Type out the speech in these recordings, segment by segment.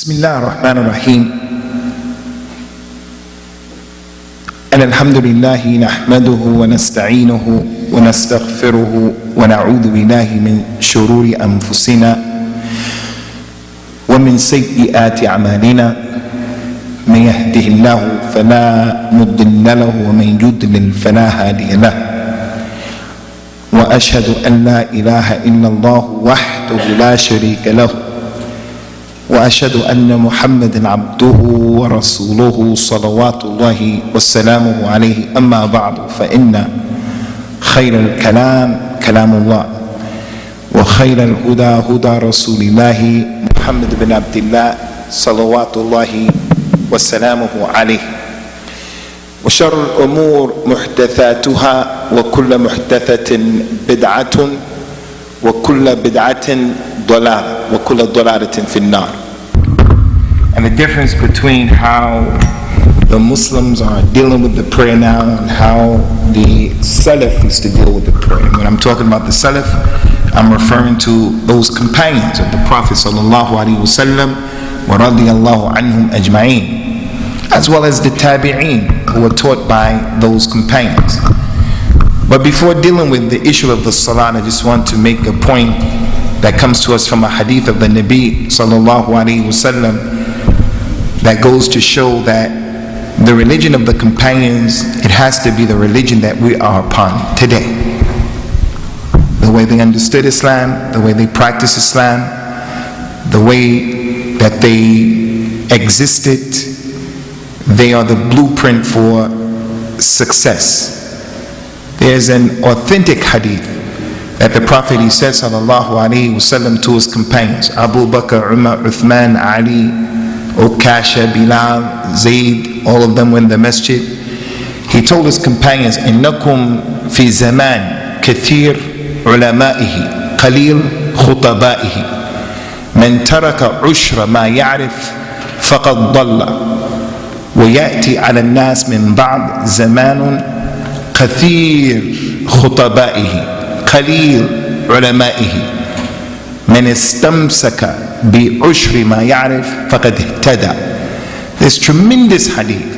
بسم الله الرحمن الرحيم. أن الحمد لله نحمده ونستعينه ونستغفره ونعوذ بالله من شرور أنفسنا ومن سيئات أعمالنا. من يهده الله فلا مضل له ومن يضلل فلا هادي له. وأشهد أن لا إله إلا الله وحده لا شريك له، وأشهد أن محمدا عبده ورسوله صلوات الله وسلامه عليه. أما بعد، فإن خير الكلام كلام الله، وخير الهدى هدى رسول الله محمد بن عبد الله صلوات الله وسلامه عليه. وشر الأمور محدثاتها، وكل محدثة بدعة، وكل بدعة ضلالة، وكل ضلالة في النار. And the difference between how the Muslims are dealing with the prayer now and how the Salaf used to deal with the prayer. When I'm talking about the Salaf, I'm referring to those companions of the Prophet sallallahu alaihi wasallam wa radiyallahu anhum ajma'in, as well as the Tabi'een who were taught by those companions. But before dealing with the issue of the Salah, I just want to make a point that comes to us from a hadith of the Nabi sallallahu alaihi wasallam that goes to show that the religion of the companions, it has to be the religion that we are upon today. The way they understood Islam, the way they practiced Islam, the way that they existed, they are the blueprint for success. There's an authentic hadith that the Prophet, he said sallallahu alaihi wasallam to his companions, Abu Bakr, Umar, Uthman, Ali, Ukasha, Bilal, Zayd, all of them were in the masjid. He told his companions, إنكم في زمان كثير علمائه قليل خطبائه من ترك عشر ما يعرف فقد ضل ويأتي على الناس من بعد زمان كثير خطبائه قليل علمائه من استمسك بعشر ما يعرف فقد اهتدى. This tremendous hadith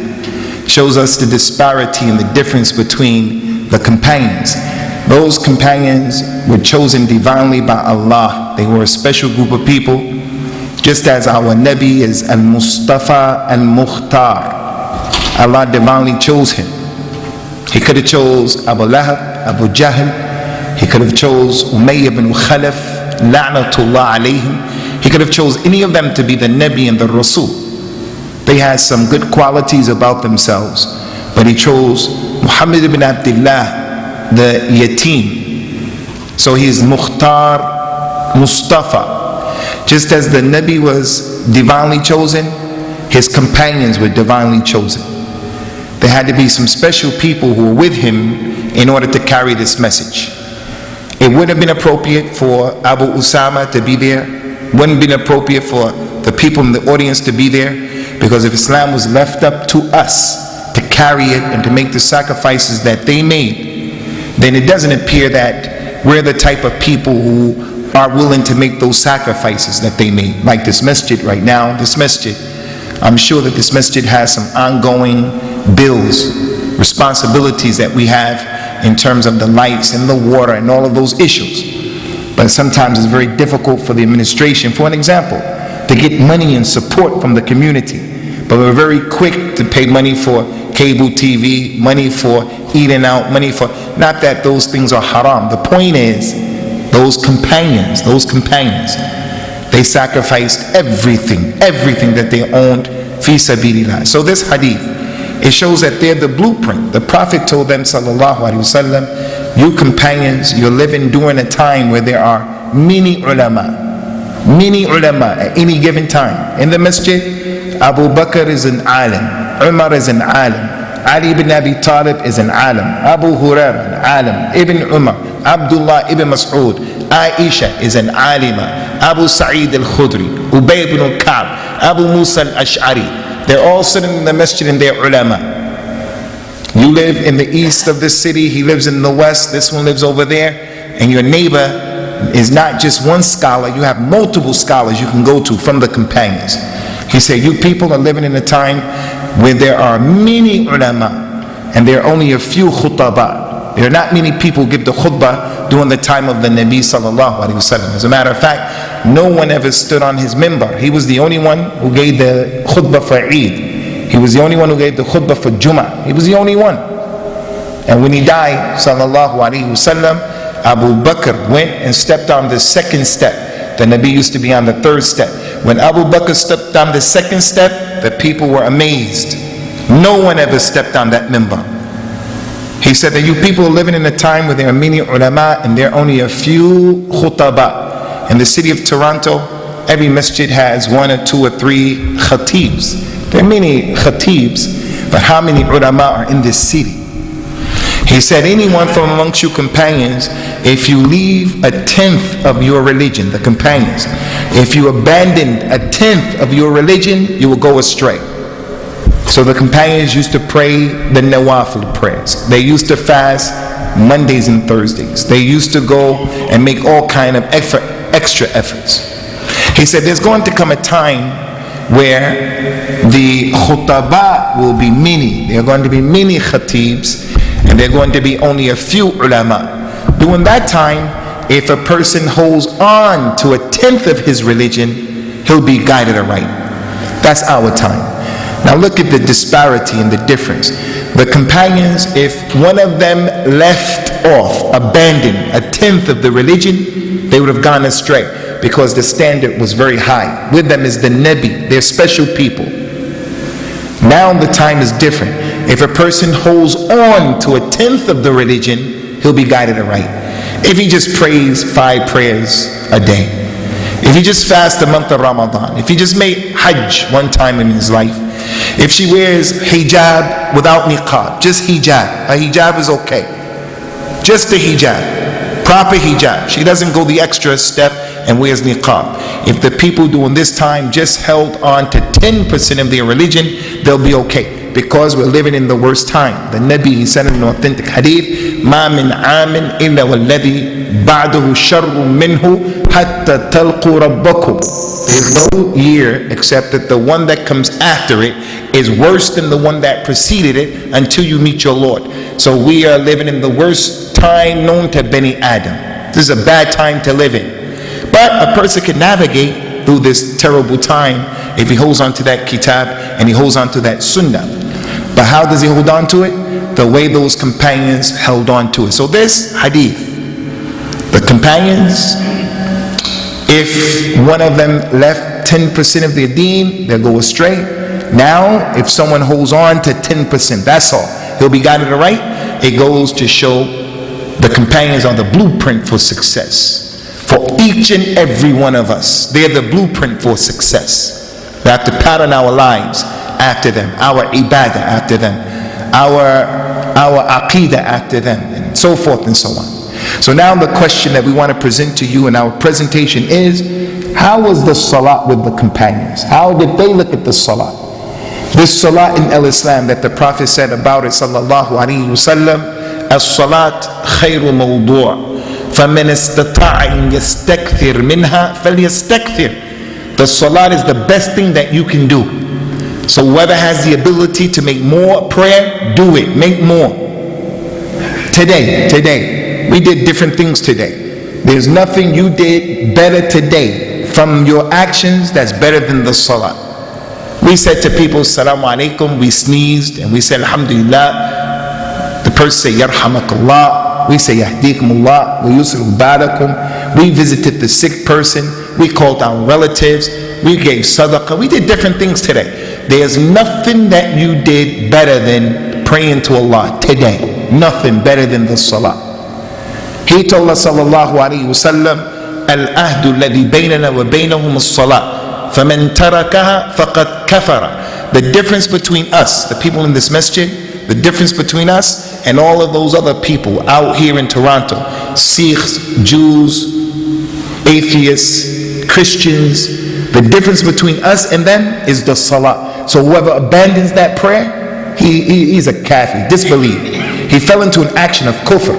shows us the disparity and the difference between the companions. Those companions were chosen divinely by Allah. They were a special group of people, just as our Nabi is Al-Mustafa Al-Mukhtar. Allah divinely chose him. He could have chose Abu Lahab, Abu Jahl. He could have chose Umayyah ibn Khalaf, La'natullah alayhim. He could have chose any of them to be the Nabi and the Rasul. They had some good qualities about themselves, but he chose Muhammad ibn Abdullah, the Yatim. So he is Mukhtar, Mustafa. Just as the Nabi was divinely chosen, his companions were divinely chosen. There had to be some special people who were with him in order to carry this message. It wouldn't have been appropriate for Abu Usamah to be there. Wouldn't have been appropriate for the people in the audience to be there, because if Islam was left up to us to carry it and to make the sacrifices that they made, then it doesn't appear that we're the type of people who are willing to make those sacrifices that they made. Like this masjid right now, this masjid, I'm sure that this masjid has some ongoing bills, responsibilities that we have in terms of the lights and the water and all of those issues. But sometimes it's very difficult for the administration, for an example, to get money and support from the community. But we're very quick to pay money for cable TV, money for eating out, money for, not that those things are haram. The point is, those companions, they sacrificed everything that they owned, fi sabilillah. So this hadith, it shows that they're the blueprint. The Prophet told them sallallahu alaihi wasallam, you companions, you're living during a time where there are many ulama at any given time. In the masjid, Abu Bakr is an alim, Umar is an alim, Ali ibn Abi Talib is an alim, Abu Hurairah an alim, Ibn Umar, Abdullah ibn Mas'ud, Aisha is an alima, Abu Sa'id al-Khudri, Ubay ibn Ka'b, Abu Musa al-Ash'ari. They're all sitting in the masjid and they're ulama. You live in the east of this city, he lives in the west, this one lives over there, and your neighbor is not just one scholar, you have multiple scholars you can go to from the companions. He said, you people are living in a time where there are many ulama and there are only a few khutaba. There are not many people who give the khutbah during the time of the Nabi sallallahu alaihi wasallam. As a matter of fact, no one ever stood on his minbar. He was the only one who gave the khutbah for Eid. He was the only one who gave the khutbah for Jummah. He was the only one. And when he died, sallallahu alaihi wasallam, Abu Bakr went and stepped on the second step. The Nabi used to be on the third step. When Abu Bakr stepped on the second step, the people were amazed. No one ever stepped on that minbar. He said that you people are living in a time where there are many ulama and there are only a few khutaba. In the city of Toronto, every masjid has 1 or 2 or 3 khatibs. There are many khatibs, but how many ulama are in this city? He said, anyone from amongst you companions, if you leave a 10th of your religion, the companions, if you abandon a 10th of your religion, you will go astray. So the companions used to pray the nawafil prayers. They used to fast Mondays and Thursdays. They used to go and make all kind of extra efforts. He said, there's going to come a time where the khutaba will be many. There are going to be many khatibs, and there are going to be only a few ulama. During that time, if a person holds on to a 10th of his religion, he'll be guided aright. That's our time. Now look at the disparity and the difference. The companions, if one of them left off, abandoned a 10th of the religion, they would have gone astray because the standard was very high. With them is the Nabi. They're special people. Now the time is different. If a person holds on to a 10th of the religion, he'll be guided aright. If he just prays 5 prayers a day, if he just fasts the month of Ramadan, if he just made Hajj one time in his life, if she wears hijab without niqab, just hijab, a hijab is okay, just the hijab, proper hijab, she doesn't go the extra step and wears niqab. If the people during this time just held on to 10% of their religion, they'll be okay, because we're living in the worst time. The Nabi, he said in an authentic hadith, مَا مِنْ عَامٍ إِلَّا وَالَّذِي بَعْدَهُ شَرٌّ مِّنْهُ حَتَّى تَلْقُوا رَبَّكُمْ. There's no year except that the one that comes after it is worse than the one that preceded it until you meet your Lord. So we are living in the worst time known to Bani Adam. This is a bad time to live in. But a person can navigate through this terrible time if he holds on to that kitab and he holds on to that sunnah. But how does he hold on to it? The way those companions held on to it. So this hadith, the companions, if one of them left 10% of their deen, they'll go astray. Now, if someone holds on to 10%, that's all, he'll be guided aright. It goes to show the companions are the blueprint for success. For each and every one of us, they're the blueprint for success. We have to pattern our lives after them, our ibadah after them, our aqidah after them, and so forth and so on. So now the question that we want to present to you in our presentation is, how was the salat with the companions? How did they look at the salat? This salat in al-Islam that the Prophet said about it, sallallahu alaihi wasallam, as-salat khayru mawdu', faman istata'a an yastakthir minha falyastakthir. The salat is the best thing that you can do. So whoever has the ability to make more prayer, do it, make more. Today, we did different things today. There's nothing you did better today from your actions that's better than the salat. We said to people, Assalamu alaikum, we sneezed and we said, Alhamdulillah. The person said, Yarhamakallah. We say, Yahdikumullah, wa yusru ba'dakum. We visited the sick person. We called our relatives. We gave sadaqah. We did different things today. There's nothing that you did better than praying to Allah today. Nothing better than the salah. He told us, sallallahu alayhi wa sallam, al-ahdu alladhi baynana wa baynahum as-salah. فَمَنْ تَرَكَهَا فَقَدْ كَفَرَ. The difference between us, the people in this masjid, the difference between us and all of those other people out here in Toronto, Sikhs, Jews, atheists, Christians, the difference between us and them is the salah. So whoever abandons that prayer, he's a kafir, disbelief. He fell into an action of kufr.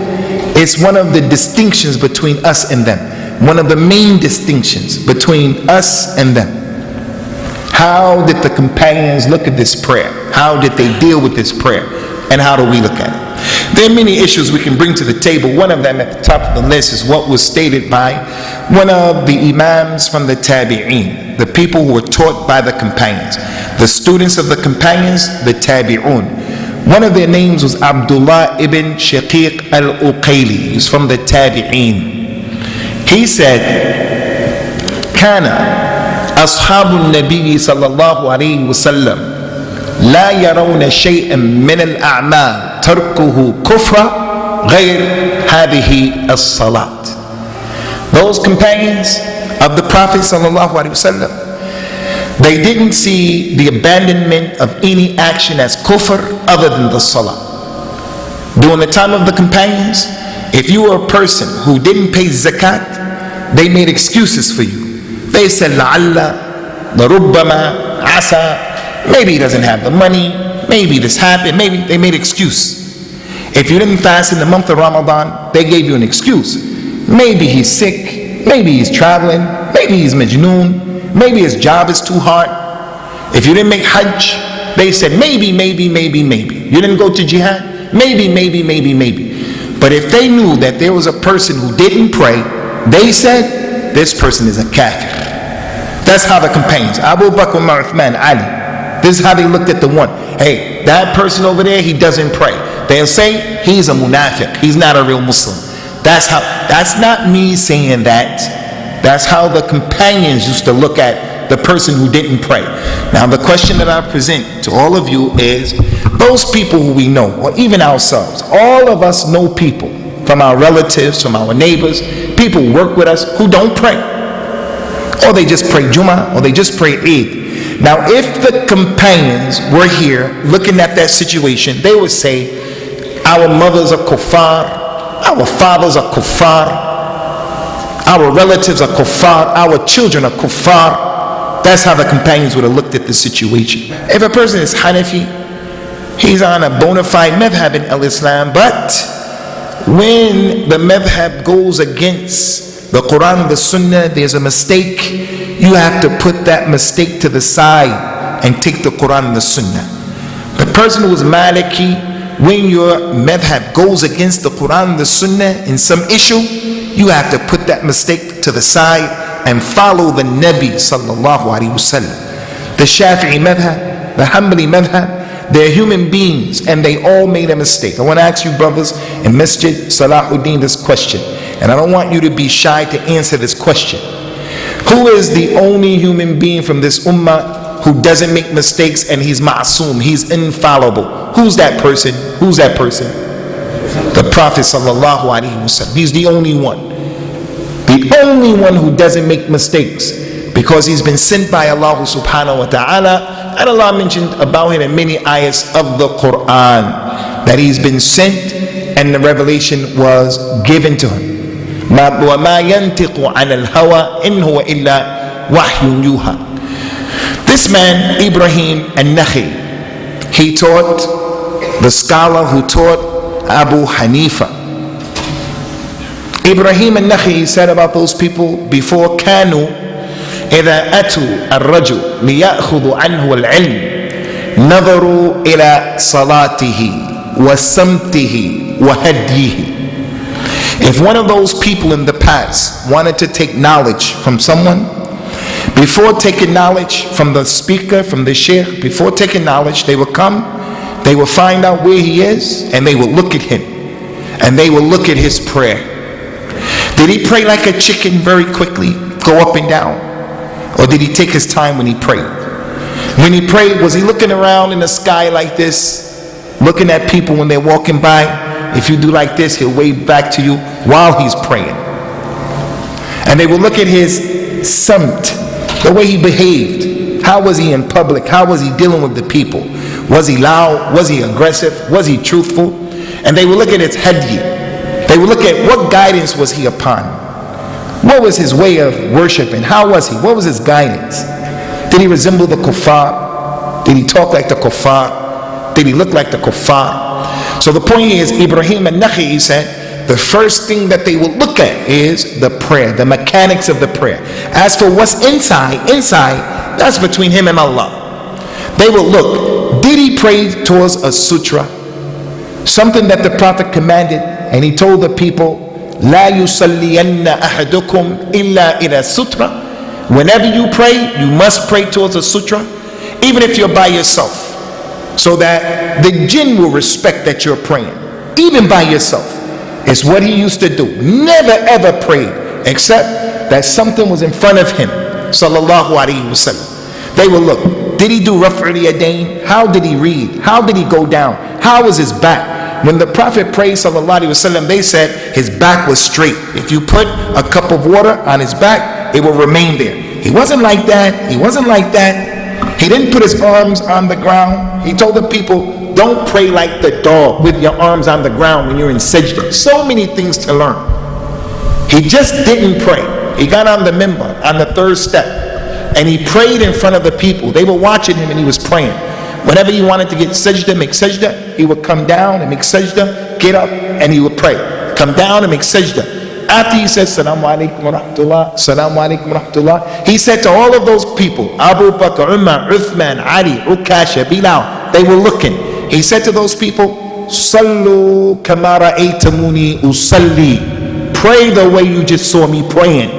It's one of the distinctions between us and them. One of the main distinctions between us and them. How did the companions look at this prayer? How did they deal with this prayer? And how do we look at it? There are many issues we can bring to the table. One of them at the top of the list is what was stated by one of the imams from the tabi'een, the people who were taught by the companions, the students of the companions, the tabi'un. One of their names was Abdullah ibn Shaqiq al-Uqayli. He's from the tabi'een. He said, Kana أصحاب النبي صلى الله عليه وسلم لا يرون شيئا من الأعمال تركه كفر غير هذه الصلاة. Those companions of the Prophet صلى الله عليه وسلم, they didn't see the abandonment of any action as kufr other than the salah. During the time of the companions, if you were a person who didn't pay zakat, they made excuses for you. They said, la'alla, larubbama, asa, maybe he doesn't have the money, maybe this happened, maybe they made excuse. If you didn't fast in the month of Ramadan, they gave you an excuse. Maybe he's sick, maybe he's traveling, maybe he's majnoon, maybe his job is too hard. If you didn't make hajj, they said maybe. You didn't go to jihad, maybe. But if they knew that there was a person who didn't pray, they said, this person is a kafir. That's how the companions, Abu Bakr, Umar, Uthman, Ali, this is how they looked at the one. Hey, that person over there, he doesn't pray. They'll say, he's a munafiq, he's not a real Muslim. That's not me saying that. That's how the companions used to look at the person who didn't pray. Now the question that I present to all of you is, those people who we know, or even ourselves, all of us know people, from our relatives, from our neighbors, people who work with us who don't pray. Or they just pray Jummah, or they just pray Eid. Now if the companions were here looking at that situation, they would say, our mothers are kuffar, our fathers are kuffar, our relatives are kuffar, our children are kuffar. That's how the companions would have looked at the situation. If a person is Hanafi, he's on a bona fide madhab in al-Islam, but when the madhab goes against the Quran and the Sunnah, there's a mistake, you have to put that mistake to the side and take the Quran and the Sunnah. The person who is Maliki, when your madhab goes against the Quran and the Sunnah in some issue, you have to put that mistake to the side and follow the Nabi sallallahu alaihi wasallam. The Shafi'i madhab, the Hanbali madhab, they're human beings and they all made a mistake. I want to ask you brothers in Masjid Salahuddin this question, and I don't want you to be shy to answer this question. Who is the only human being from this ummah who doesn't make mistakes and he's ma'asum, he's infallible? Who's that person? Who's that person? The Prophet sallallahu alaihi wasallam. He's the only one. The only one who doesn't make mistakes, because he's been sent by Allah subhanahu wa ta'ala, and Allah mentioned about him in many ayahs of the Quran that he's been sent and the revelation was given to him. وَمَا يَنْتِقُ عَنَ الْهَوَىٰ إِنْ هُوَ إِلَّا وَحْيٌ يُوحَىٰ. This man, Ibrahim al-Nakhi, he taught the scholar who taught Abu Hanifa. Ibrahim al-Nakhi said about those people before, كانوا إذا أتوا الرجل ليأخذوا عنه العلم نظروا إلى صلاته وسمته وهديه. If one of those people in the past wanted to take knowledge from someone, before taking knowledge from the speaker, from the sheikh, before taking knowledge, they would come, they would find out where he is, and they would look at him, and they would look at his prayer. Did he pray like a chicken very quickly, go up and down? Or did he take his time when he prayed? When he prayed, was he looking around in the sky like this, looking at people when they're walking by? If you do like this, he'll wave back to you while he's praying. And they will look at his samt, the way he behaved. How was he in public? How was he dealing with the people? Was he loud? Was he aggressive? Was he truthful? And they will look at his hadi. They will look at what guidance was he upon. What was his way of worshiping? How was he? What was his guidance? Did he resemble the kuffar? Did he talk like the kuffar? Did he look like the kuffar? So the point is, Ibrahim al-Nakhi said, the first thing that they will look at is the prayer, the mechanics of the prayer. As for what's inside, That's between him and Allah. They will look, did he pray towards a sutra? Something that the Prophet commanded, and he told the people, لا يصلين أحدكم إلا إلى sutra. Whenever you pray, you must pray towards a sutra, even if you're by yourself, so that the jinn will respect that you're praying, even by yourself. It's what he used to do. Never ever prayed except that something was in front of him, sallallahu alaihi wasallam. They will look, did he do raf'ul yadayn? How did he read? How did he go down? How was his back? When the Prophet prayed, sallallahu alaihi wasallam, they said his back was straight. If you put a cup of water on his back, it will remain there. He wasn't like that. He wasn't like that. He didn't put his arms on the ground. He told the people, don't pray like the dog with your arms on the ground when you're in sajda. So many things to learn. He just didn't pray. He got on the minbar on the third step, and he prayed in front of the people. They were watching him and he was praying. Whenever he wanted to get sajda, make sajda, he would come down and make sajda, get up, and he would pray. Come down and make sajda. After he said, Assalamu alaikum wa rahmatullah, Assalamu alaikum wa rahmatullah, he said to all of those people, Abu Bakr, Umar, Uthman, Ali, Ukasha, Bilal, they were looking. He said to those people, Sallu kama ra'aytamuni usalli. Pray the way you just saw me praying.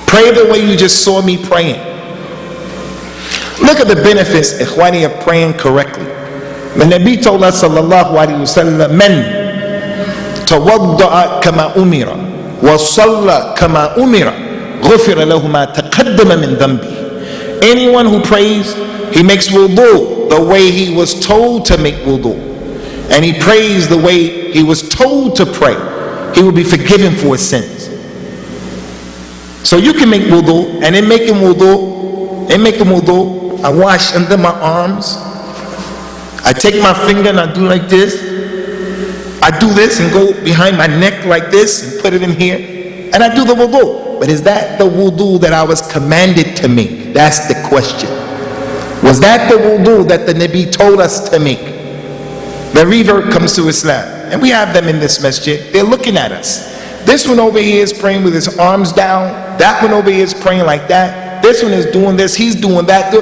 Pray the way you just saw me praying. Look at the benefits, ikhwani, of praying correctly. The Nabi told us, sallallahu alayhi wa sallam, man tawadda'a kama umira wa salla kama umira ghufira lahu ma taqaddama min dhanbi. Anyone who prays, he makes wudu the way he was told to make wudu, and he prays the way he was told to pray, he will be forgiven for his sins. So you can make wudu, and in making wudu, I wash under my arms, I take my finger and I do like this, I do this and go behind my neck like this and put it in here, and I do the wudu. But is that the wudu that I was commanded to make? That's the question. Was that the wudu that the Nabi told us to make? The revert comes to Islam, and we have them in this masjid. They're looking at us. This one over here is praying with his arms down. That one over here is praying like that. This one is doing this, he's doing that,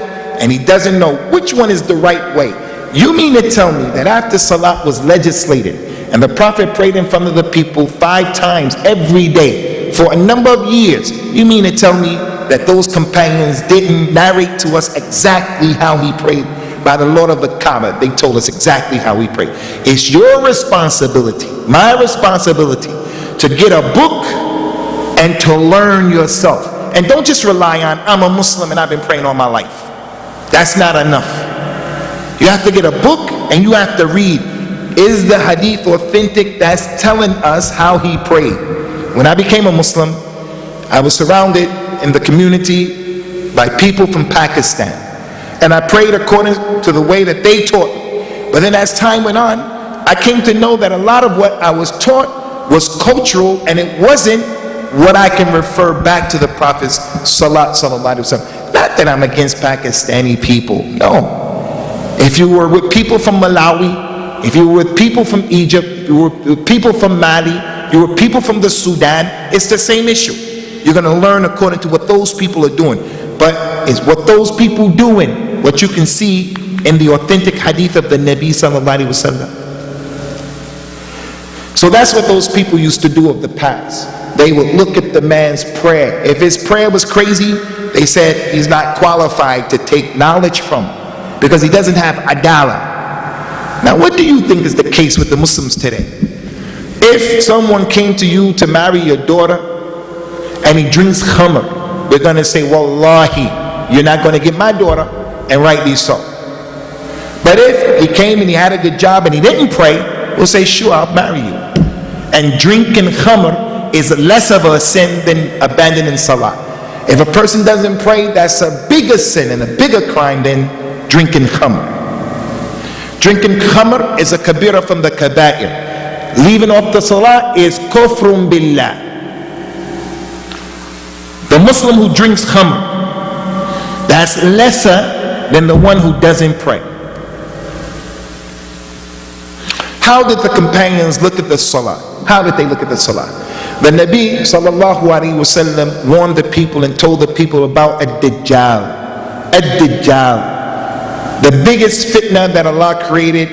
and he doesn't know which one is the right way. You mean to tell me that after Salah was legislated, and the Prophet prayed in front of the people 5 times every day for a number of years, you mean to tell me that those companions didn't narrate to us exactly how he prayed? By the Lord of the Kaaba, they told us exactly how he prayed. It's your responsibility, my responsibility, to get a book and to learn yourself. And don't just rely on, I'm a Muslim and I've been praying all my life. That's not enough. You have to get a book and you have to read. Is the hadith authentic that's telling us how he prayed? When I became a Muslim, I was surrounded in the community by people from Pakistan, and I prayed according to the way that they taught me. But then as time went on, I came to know that a lot of what I was taught was cultural, and it wasn't what I can refer back to the Prophet's Salat sallallahu alaihi wasallam. Not that I'm against Pakistani people, no. If you were with people from Malawi, if you were with people from Egypt, if you were with people from Mali, you were people from the Sudan, it's the same issue. You're going to learn according to what those people are doing. But is what those people doing what you can see in the authentic hadith of the Nabi sallallahu alaihi wasallam? So that's what those people used to do of the past. They would look at the man's prayer. If his prayer was crazy, they said he's not qualified to take knowledge from, because he doesn't have adala. Now, what do you think is the case with the Muslims today? If someone came to you to marry your daughter and he drinks khamr, we're going to say, wallahi, you're not going to get my daughter, and rightly so. But if he came and he had a good job and he didn't pray, we'll say, sure, I'll marry you. And drinking khamr is less of a sin than abandoning salah. If a person doesn't pray, that's a bigger sin and a bigger crime than drinking khamr. Drinking khamr is a kabira from the kaba'ir. Leaving off the salah is kufrun billah. The Muslim who drinks khamr, that's lesser than the one who doesn't pray. How did the companions look at the salah? How did they look at the salah? The Nabi sallallahu alaihi wasallam warned the people and told the people about ad-Dajjal. Ad-Dajjal, the biggest fitna that Allah created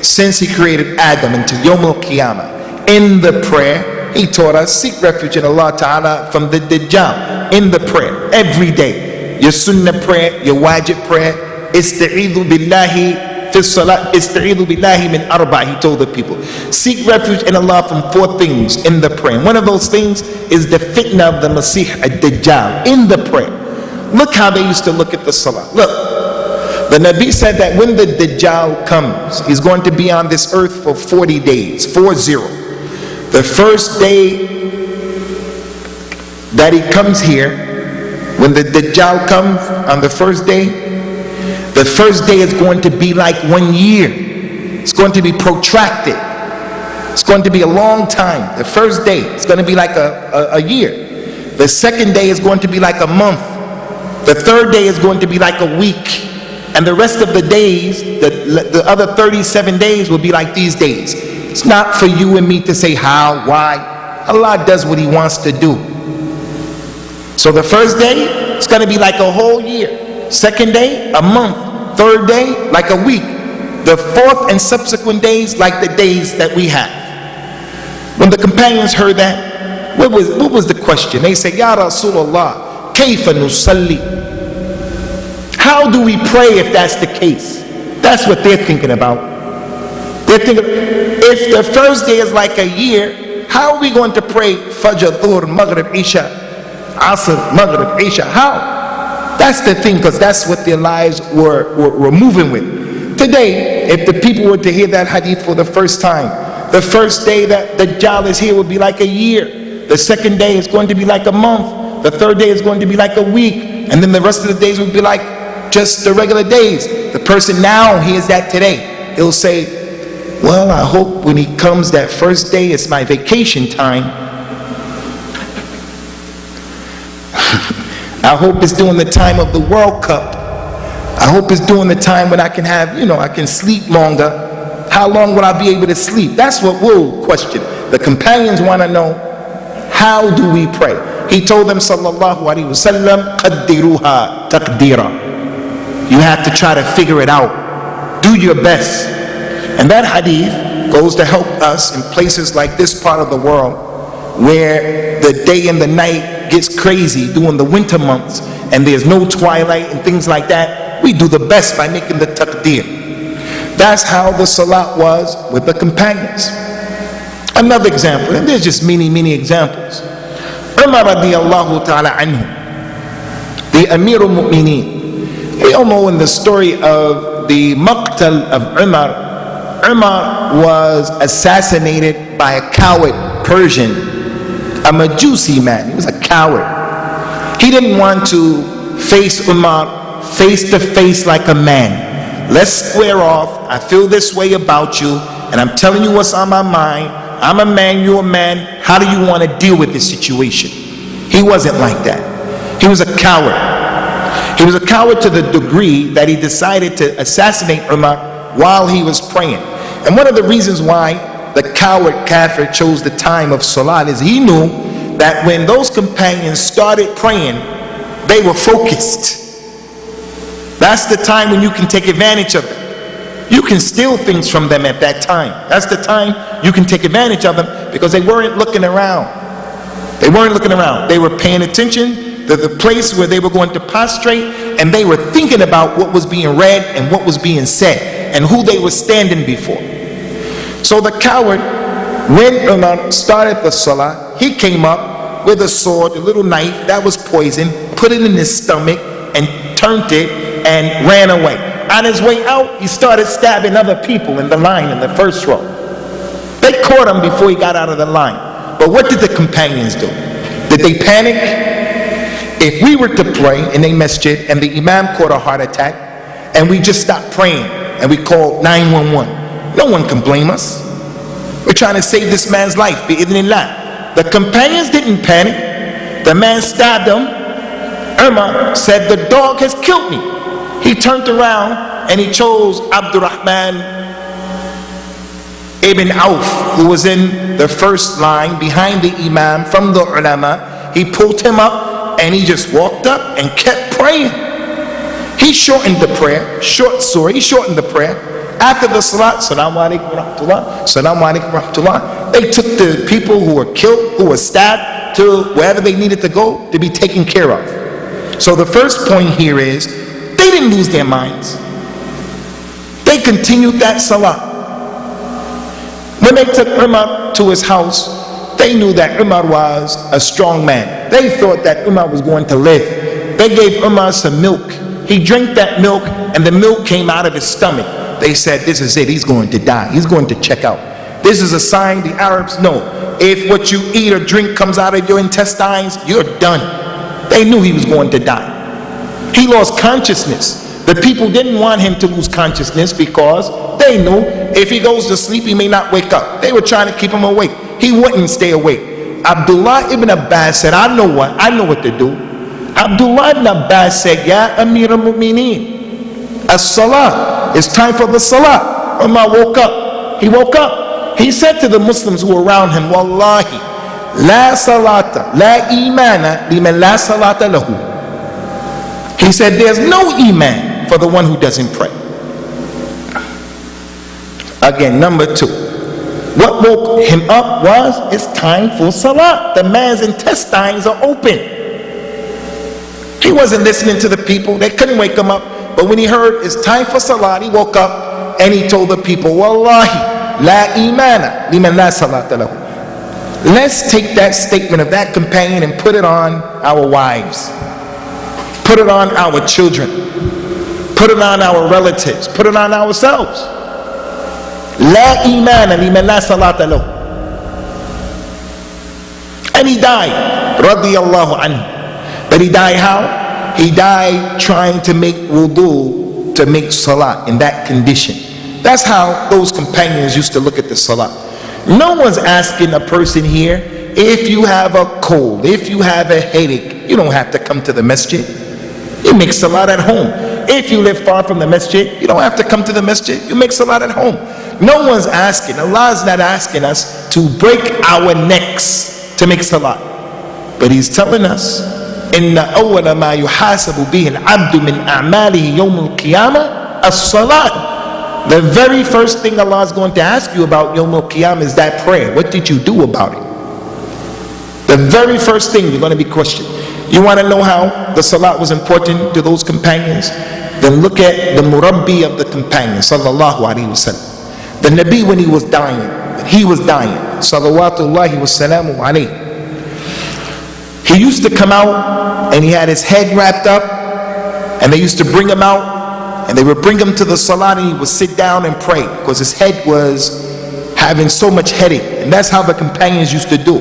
since He created Adam until Yawm al-Qiyamah. In the prayer, He taught us, seek refuge in Allah Ta'ala from the Dajjal. In the prayer, every day. Your sunnah prayer, your wajib prayer, ista'idhu billahi fi salat, ista'idhu billahi min arba', He told the people. Seek refuge in Allah from 4 things in the prayer. One of those things is the fitna of the Masih ad-Dajjal in the prayer. Look how they used to look at the salah. Look, the Nabi said that when the Dajjal comes, he's going to be on this earth for 40 days, 40. The first day that he comes here, when the Dajjal comes on the first day is going to be like 1 year. It's going to be protracted. It's going to be a long time. The first day is going to be like a year. The second day is going to be like a month. The third day is going to be like a week. And the rest of the days, the other 37 days will be like these days. It's not for you and me to say how, why. Allah does what He wants to do. So the first day, it's going to be like a whole year. Second day, a month. Third day, like a week. The fourth and subsequent days, like the days that we have. When the companions heard that, what was the question? They said, Ya Rasulullah, kayfa nusalli? How do we pray if that's the case? That's what they're thinking about. They're thinking, if the first day is like a year, how are we going to pray Fajr, Dhuhr, Maghrib, Isha, Asr, Maghrib, Isha? How? That's the thing, because that's what their lives were moving with. Today, if the people were to hear that hadith for the first time, the first day that the Dajjal is here would be like a year. The second day is going to be like a month. The third day is going to be like a week. And then the rest of the days would be like just the regular days. The person now hears that today. He'll say, well, I hope when he comes that first day, it's my vacation time. I hope it's during the time of the World Cup. I hope it's during the time when I can have, I can sleep longer. How long will I be able to sleep? That's what we'll question. The companions want to know, how do we pray? He told them, sallallahu alaihi wasallam, qaddiruha taqdira. You have to try to figure it out. Do your best. And that hadith goes to help us in places like this part of the world, where the day and the night gets crazy during the winter months and there's no twilight and things like that. We do the best by making the taqdeer. That's how the salat was with the companions. Another example, and there's just many examples. Umar radiyallahu ta'ala anhu, the Amir al-Mu'mineen. We all know in the story of the maqtal of Umar was assassinated by a coward Persian, a Majusi man. He was a coward. He didn't want to face Umar face to face like a man. Let's square off. I feel this way about you, and I'm telling you what's on my mind. I'm a man, you're a man. How do you want to deal with this situation? He wasn't like that. He was a coward. He was a coward to the degree that he decided to assassinate Umar while he was praying. And one of the reasons why the coward kafir chose the time of salat is he knew that when those companions started praying, they were focused. That's the time when you can take advantage of them. You can steal things from them at that time. That's the time you can take advantage of them, because they weren't looking around. They weren't looking around. They were paying attention to the place where they were going to prostrate, and they were thinking about what was being read and what was being said and who they were standing before. So the coward, when Umar started the salah, he came up with a sword, a little knife that was poison, put it in his stomach and turned it and ran away. On his way out, he started stabbing other people in the line in the first row. They caught him before he got out of the line. But what did the companions do? Did they panic? If we were to pray in a masjid and the imam caught a heart attack and we just stopped praying and we called 911, no one can blame us. We're trying to save this man's life, bi'idhnillah. The companions didn't panic. The man stabbed him. Umar said, the dog has killed me. He turned around and he chose Abdurrahman ibn Auf, who was in the first line behind the imam from the ulama, he pulled him up and he just walked up and kept praying. He shortened the prayer, he shortened the prayer. After the salat, Assalamu alaikum wa rahmatullah, Assalamu alaikum wa rahmatullah, they took the people who were killed, who were stabbed, to wherever they needed to go to be taken care of. So the first point here is, they didn't lose their minds. They continued that salah. When they took Umar to his house, they knew that Umar was a strong man. They thought that Umar was going to live. They gave Umar some milk. He drank that milk and the milk came out of his stomach. They said, this is it, he's going to die, he's going to check out. This is a sign the Arabs know. If what you eat or drink comes out of your intestines, you're done. They knew he was going to die. He lost consciousness. The people didn't want him to lose consciousness because they knew if he goes to sleep, he may not wake up. They were trying to keep him awake. He wouldn't stay awake. Abdullah ibn Abbas said, I know what to do. Abdullah ibn Abbas said, Ya Amir al-Mu'mineen, as-salah, it's time for the salah. Umar woke up. He woke up. He said to the Muslims who were around him, Wallahi, la salata, la imana liman la salata lahu. He said, there's no iman for the one who doesn't pray. Again, number two, what woke him up was, it's time for salah. The man's intestines are open. He wasn't listening to the people. They couldn't wake him up. But when he heard it's time for salah, he woke up and he told the people, Wallahi, la imana liman la salata lahu. Let's take that statement of that companion and put it on our wives. Put it on our children. Put it on our relatives. Put it on ourselves. La imana liman la salata lahu. And he died, radiyallahu anhu. But he died how? He died trying to make wudu, to make salah in that condition. That's how those companions used to look at the salah. No one's asking a person here, if you have a cold, if you have a headache, you don't have to come to the masjid. You make salah at home. If you live far from the masjid, you don't have to come to the masjid. You make salah at home. No one's asking, Allah is not asking us to break our necks to make salah. But He's telling us, إن أول ما يحاسب به العبد من أعماله يوم القيامة الصلاة. The very first thing Allah is going to ask you about Yawm al-Qiyamah is that prayer. What did you do about it? The very first thing you're going to be questioned. You want to know how the salat was important to those companions? Then look at the murabbi of the companions, sallallahu alaihi wasallam. The Nabi, when he was dying, salawatullahi wassalamu alayhi, he used to come out and he had his head wrapped up, and they used to bring him out and they would bring him to the salat and he would sit down and pray because his head was having so much headache. And that's how the companions used to do.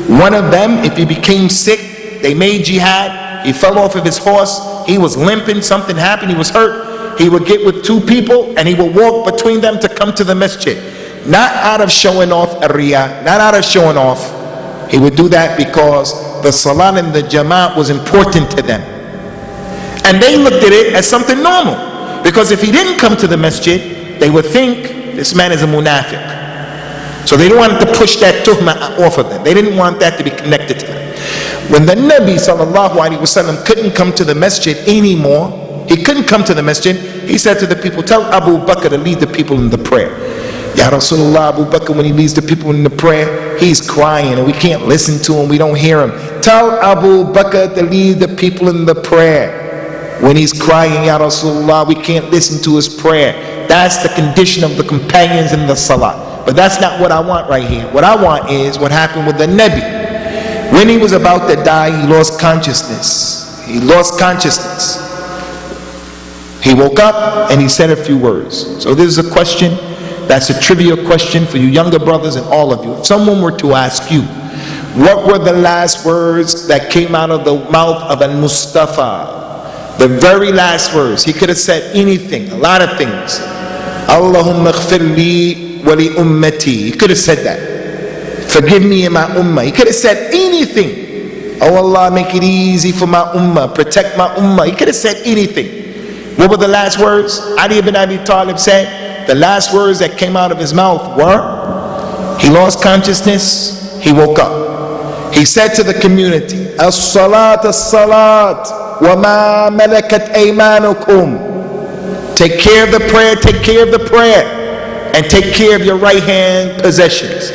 One of them, if he became sick, they made jihad, he fell off of his horse, he was limping, something happened, he was hurt, he would get with two people and he would walk between them to come to the masjid. Not out of showing off a riyah, not out of showing off. He would do that because the salat and the jama'at was important to them. And they looked at it as something normal. Because if he didn't come to the masjid, they would think this man is a munafiq. So they didn't want to push that tuhma off of them. They didn't want that to be connected to them. When the Nabi sallallahu alaihi wasallam couldn't come to the masjid anymore, he couldn't come to the masjid, he said to the people, tell Abu Bakr to lead the people in the prayer. Ya Rasulullah, Abu Bakr, when he leads the people in the prayer, he's crying and we can't listen to him, we don't hear him. Tell Abu Bakr to lead the people in the prayer. When he's crying, Ya Rasulullah, we can't listen to his prayer. That's the condition of the companions in the salah. But that's not what I want right here. What I want is what happened with the Nabi. When he was about to die, he lost consciousness. He lost consciousness. He woke up and he said a few words. So this is a question, that's a trivia question for you younger brothers and all of you. If someone were to ask you, what were the last words that came out of the mouth of al-Mustafa? The very last words. He could have said anything, a lot of things. Allahumma ighfir li wa li ummati. He could have said that. Forgive me and my ummah. He could have said anything. Oh Allah, make it easy for my ummah. Protect my ummah. He could have said anything. What were the last words? Ali ibn Abi Talib said, the last words that came out of his mouth were, he lost consciousness, he woke up. He said to the community, as-salat, as-salat, wa ma malakat aymanukum. Take care of the prayer, take care of the prayer, and take care of your right hand possessions.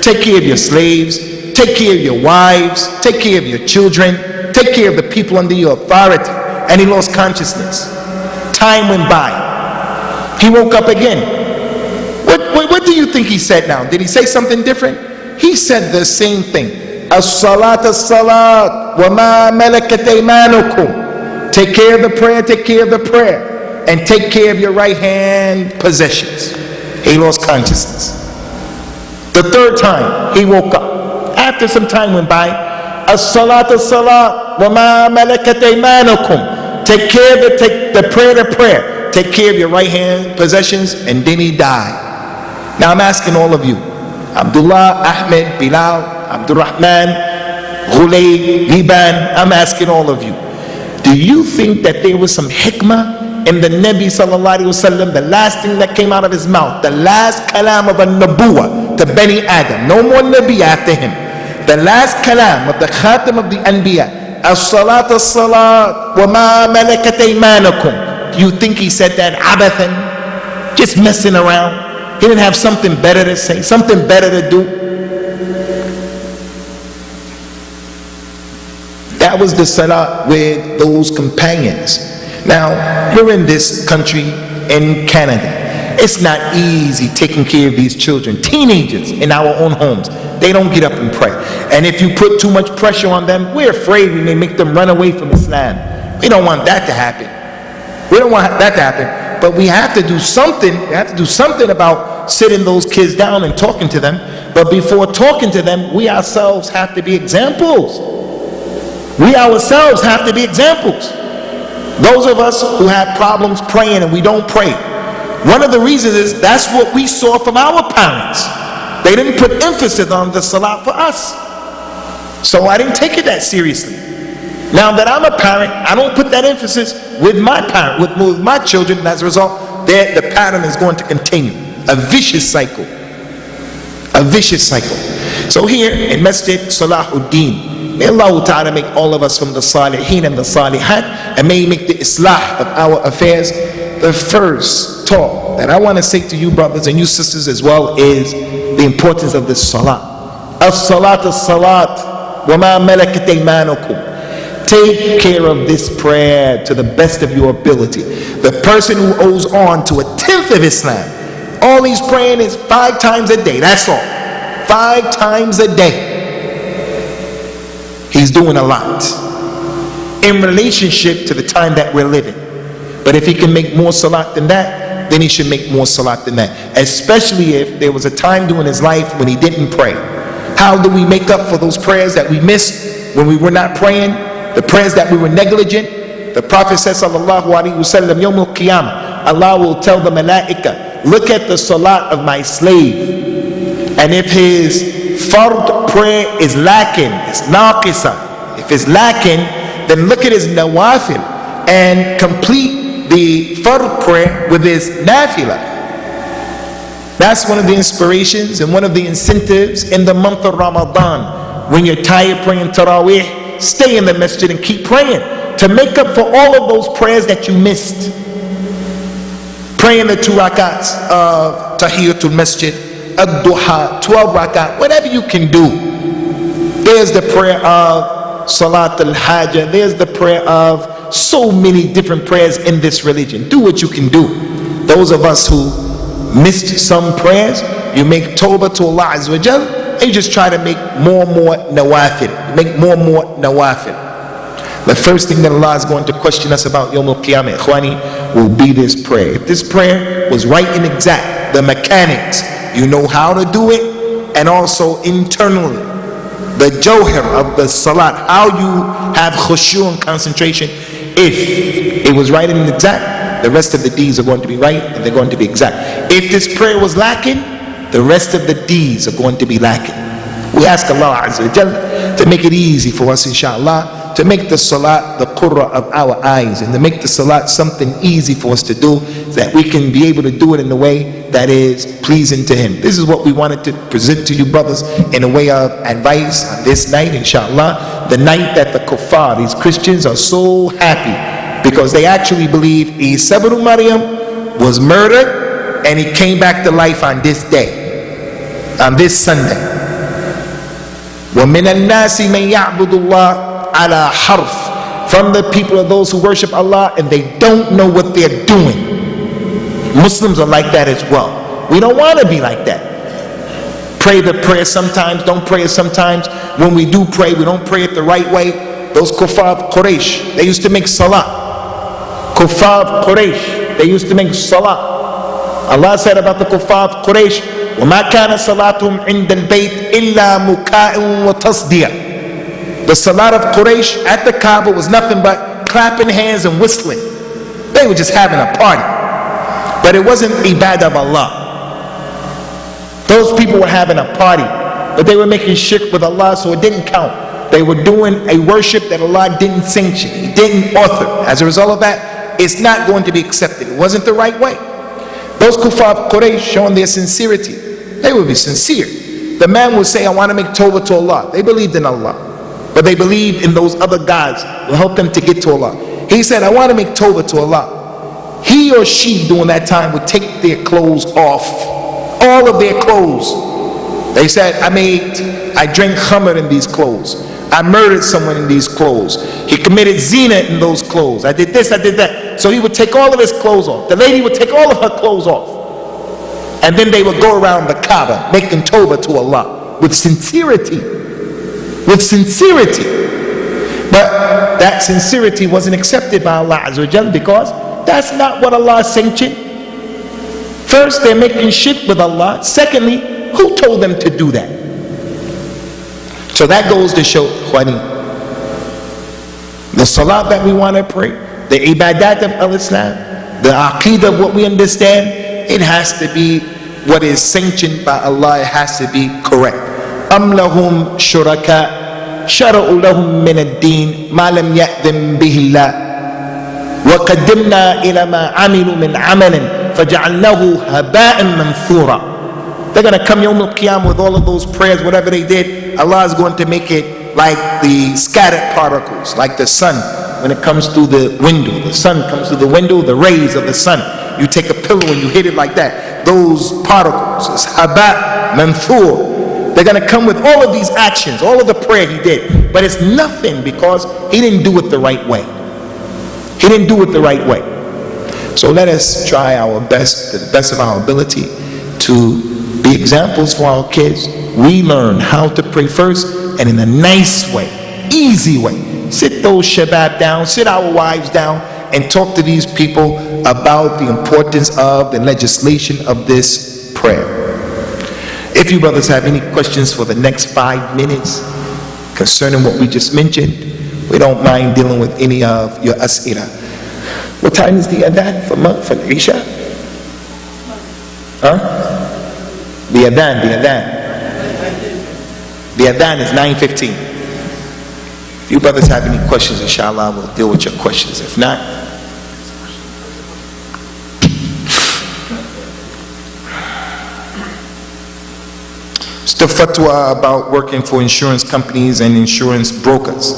Take care of your slaves, take care of your wives, take care of your children, take care of the people under your authority. And he lost consciousness. Time went by. He woke up again. What do you think he said now? Did he say something different? He said the same thing. As-salat, as-salat, wa ma malakat aymanukum. Take care of the prayer, take care of the prayer, and take care of your right hand possessions. He lost consciousness. The third time, he woke up. After some time went by, as-salat, as-salat, wa ma malakat aymanukum. Take care of the prayer, take care of your right hand possessions, and then he died. Now I'm asking all of you, Abdullah, Ahmed, Bilal, Abdurrahman, Ghulay, Liban, I'm asking all of you, do you think that there was some hikmah in the Nabi sallallahu alaihi wasallam, the last thing that came out of his mouth, the last kalam of a nabuwa to Bani Adam, no more Nabi after him, the last kalam of the khatam of the Anbiya, as-salat, as-salat, wa ma malakat aymanukum. Do you think he said that abathan, just messing around? He didn't have something better to say, something better to do? That was the salah with those companions. Now, we're in this country, in Canada. It's not easy taking care of these children, teenagers in our own homes. They don't get up and pray. And if you put too much pressure on them, we're afraid we may make them run away from Islam. We don't want that to happen. We don't want that to happen. But we have to do something. We have to do something about sitting those kids down and talking to them. But before talking to them, we ourselves have to be examples. We ourselves have to be examples. Those of us who have problems praying and we don't pray, one of the reasons is that's what we saw from our parents. They didn't put emphasis on the salah for us. So I didn't take it that seriously. Now that I'm a parent, I don't put that emphasis with my parent, with my children, and as a result, the pattern is going to continue. A vicious cycle. A vicious cycle. So here in Masjid Salahuddin, may Allah Ta'ala make all of us from the Salihin and the Salihat, and may He make the Islah of our affairs. The first talk that I want to say to you brothers and you sisters as well is the importance of this Salah. As-salat, as-salat, wa ma malakat aymanukum. Take care of this prayer to the best of your ability. The person who owes on to 1/10 of Islam, all he's praying is 5 times a day. That's all. 5 times a day. He's doing a lot in relationship to the time that we're living. But if he can make more salat than that, then he should make more salat than that. Especially if there was a time during his life when he didn't pray. How do we make up for those prayers that we missed when we were not praying? The prayers that we were negligent? The Prophet says, sallallahu alaihi wasallam, Yawm al-Qiyamah, Allah will tell the malaika, look at the salat of my slave, and if his fard prayer is lacking, it's naqisa, if it's lacking, then look at his nawafil and complete the fard prayer with his nafila. That's one of the inspirations and one of the incentives in the month of Ramadan. When you're tired praying Taraweeh, stay in the masjid and keep praying to make up for all of those prayers that you missed. Praying the 2 rakats of Tahiyatul Masjid, Ad-Duha, 12 rakat, whatever you can do. There's the prayer of Salat al-Hajjah. There's the prayer of so many different prayers in this religion. Do what you can do. Those of us who missed some prayers, you make tawbah to Allah Azza wa Jal, and you just try to make more and more nawafil. Make more and more nawafil. The first thing that Allah is going to question us about Yawm al-Qiyamah, ikhwani, will be this prayer. If this prayer was right and exact, the mechanics, you know how to do it, and also internally, the jawhar of the salat, how you have khushu and concentration. If it was right and exact, the rest of the deeds are going to be right and they're going to be exact. If this prayer was lacking, the rest of the deeds are going to be lacking. We ask Allah Azza wa Jalla to make it easy for us, inshallah, to make the salat the qurra of our eyes, and to make the salat something easy for us to do, so that we can be able to do it in a way that is pleasing to him. This is what we wanted to present to you brothers in a way of advice on this night, inshallah, the night that the kuffar, these Christians, are so happy because they actually believe Isa ibn Maryam was murdered and he came back to life on this day, on this Sunday. وَمِنَ النَّاسِ مَنْ يَعْبُدُ اللَّهَ عَلَى حَرْفٍ. From the people of those who worship Allah and they don't know what they're doing. Muslims are like that as well. We don't want to be like that. Pray the prayer sometimes, don't pray it sometimes. When we do pray, we don't pray it the right way. Those kuffar of Quraysh, they used to make salah. Kuffar of Quraysh, they used to make salah. Allah said about the kuffar of Quraysh, وَمَا كَانَ صَلَاتُهُمْ عِنْدَ الْبَيْتِ إِلَّا مُكَاءٌ وَتَصْدِيَةٌ. The salat of Quraysh at the Kaaba was nothing but clapping hands and whistling. They were just having a party. But it wasn't ibadah of Allah. Those people were having a party, but they were making shirk with Allah, so it didn't count. They were doing a worship that Allah didn't sanction, He didn't author. As a result of that, it's not going to be accepted. It wasn't the right way. Those kuffar of Quraysh, showing their sincerity, they would be sincere. The man would say, I want to make tawbah to Allah. They believed in Allah, but they believed in those other gods will help them to get to Allah. He said, I want to make tawbah to Allah. He or she during that time would take their clothes off, all of their clothes. They said, I drank khamr in these clothes. I murdered someone in these clothes. He committed zina in those clothes. I did this, I did that. So he would take all of his clothes off. The lady would take all of her clothes off. And then they would go around the Kaaba making tawbah to Allah with sincerity. With sincerity. But that sincerity wasn't accepted by Allah Azza wa Jal because that's not what Allah sanctioned. First, they're making shirk with Allah. Secondly, who told them to do that? So that goes to show, Khwani, the salat that we want to pray, the ibadat of al-Islam, the aqeedah of what we understand, it has to be what is sanctioned by Allah. It has to be correct. أَمْ لَهُمْ شُرَكَاء شَرَعُوا لَهُمْ مِنَ الدِّينِ مَا لَمْ يَأْذِنْ بِهِ اللَّهُ وَقَدِّمْنَا إِلَى مَا عَمِلُوا مِنْ عَمَلٍ فَجَعَلْنَاهُ هَبَاءً مَنْثُورًا. They're going to come Yawm al-Qiyamah with all of those prayers, whatever they did. Allah is going to make it like the scattered particles, like the sun. When it comes through the window, the sun comes through the window, the rays of the sun. You take a pillow and you hit it like that. Those particles, it's haba manthur. They're going to come with all of these actions, all of the prayer he did. But it's nothing because he didn't do it the right way. He didn't do it the right way. So let us try our best, to the best of our ability, to be examples for our kids. We learn how to pray first, and in a nice way, easy way. Sit those shabab down, sit our wives down, and talk to these people about the importance of the legislation of this prayer. If you brothers have any questions for the next 5 minutes concerning what we just mentioned, we don't mind dealing with any of your as'ila. What time is the adhan for Isha? Huh? The adhan is 9:15. If you brothers have any questions, inshallah, we'll deal with your questions. If not, it's the fatwa about working for insurance companies and insurance brokers.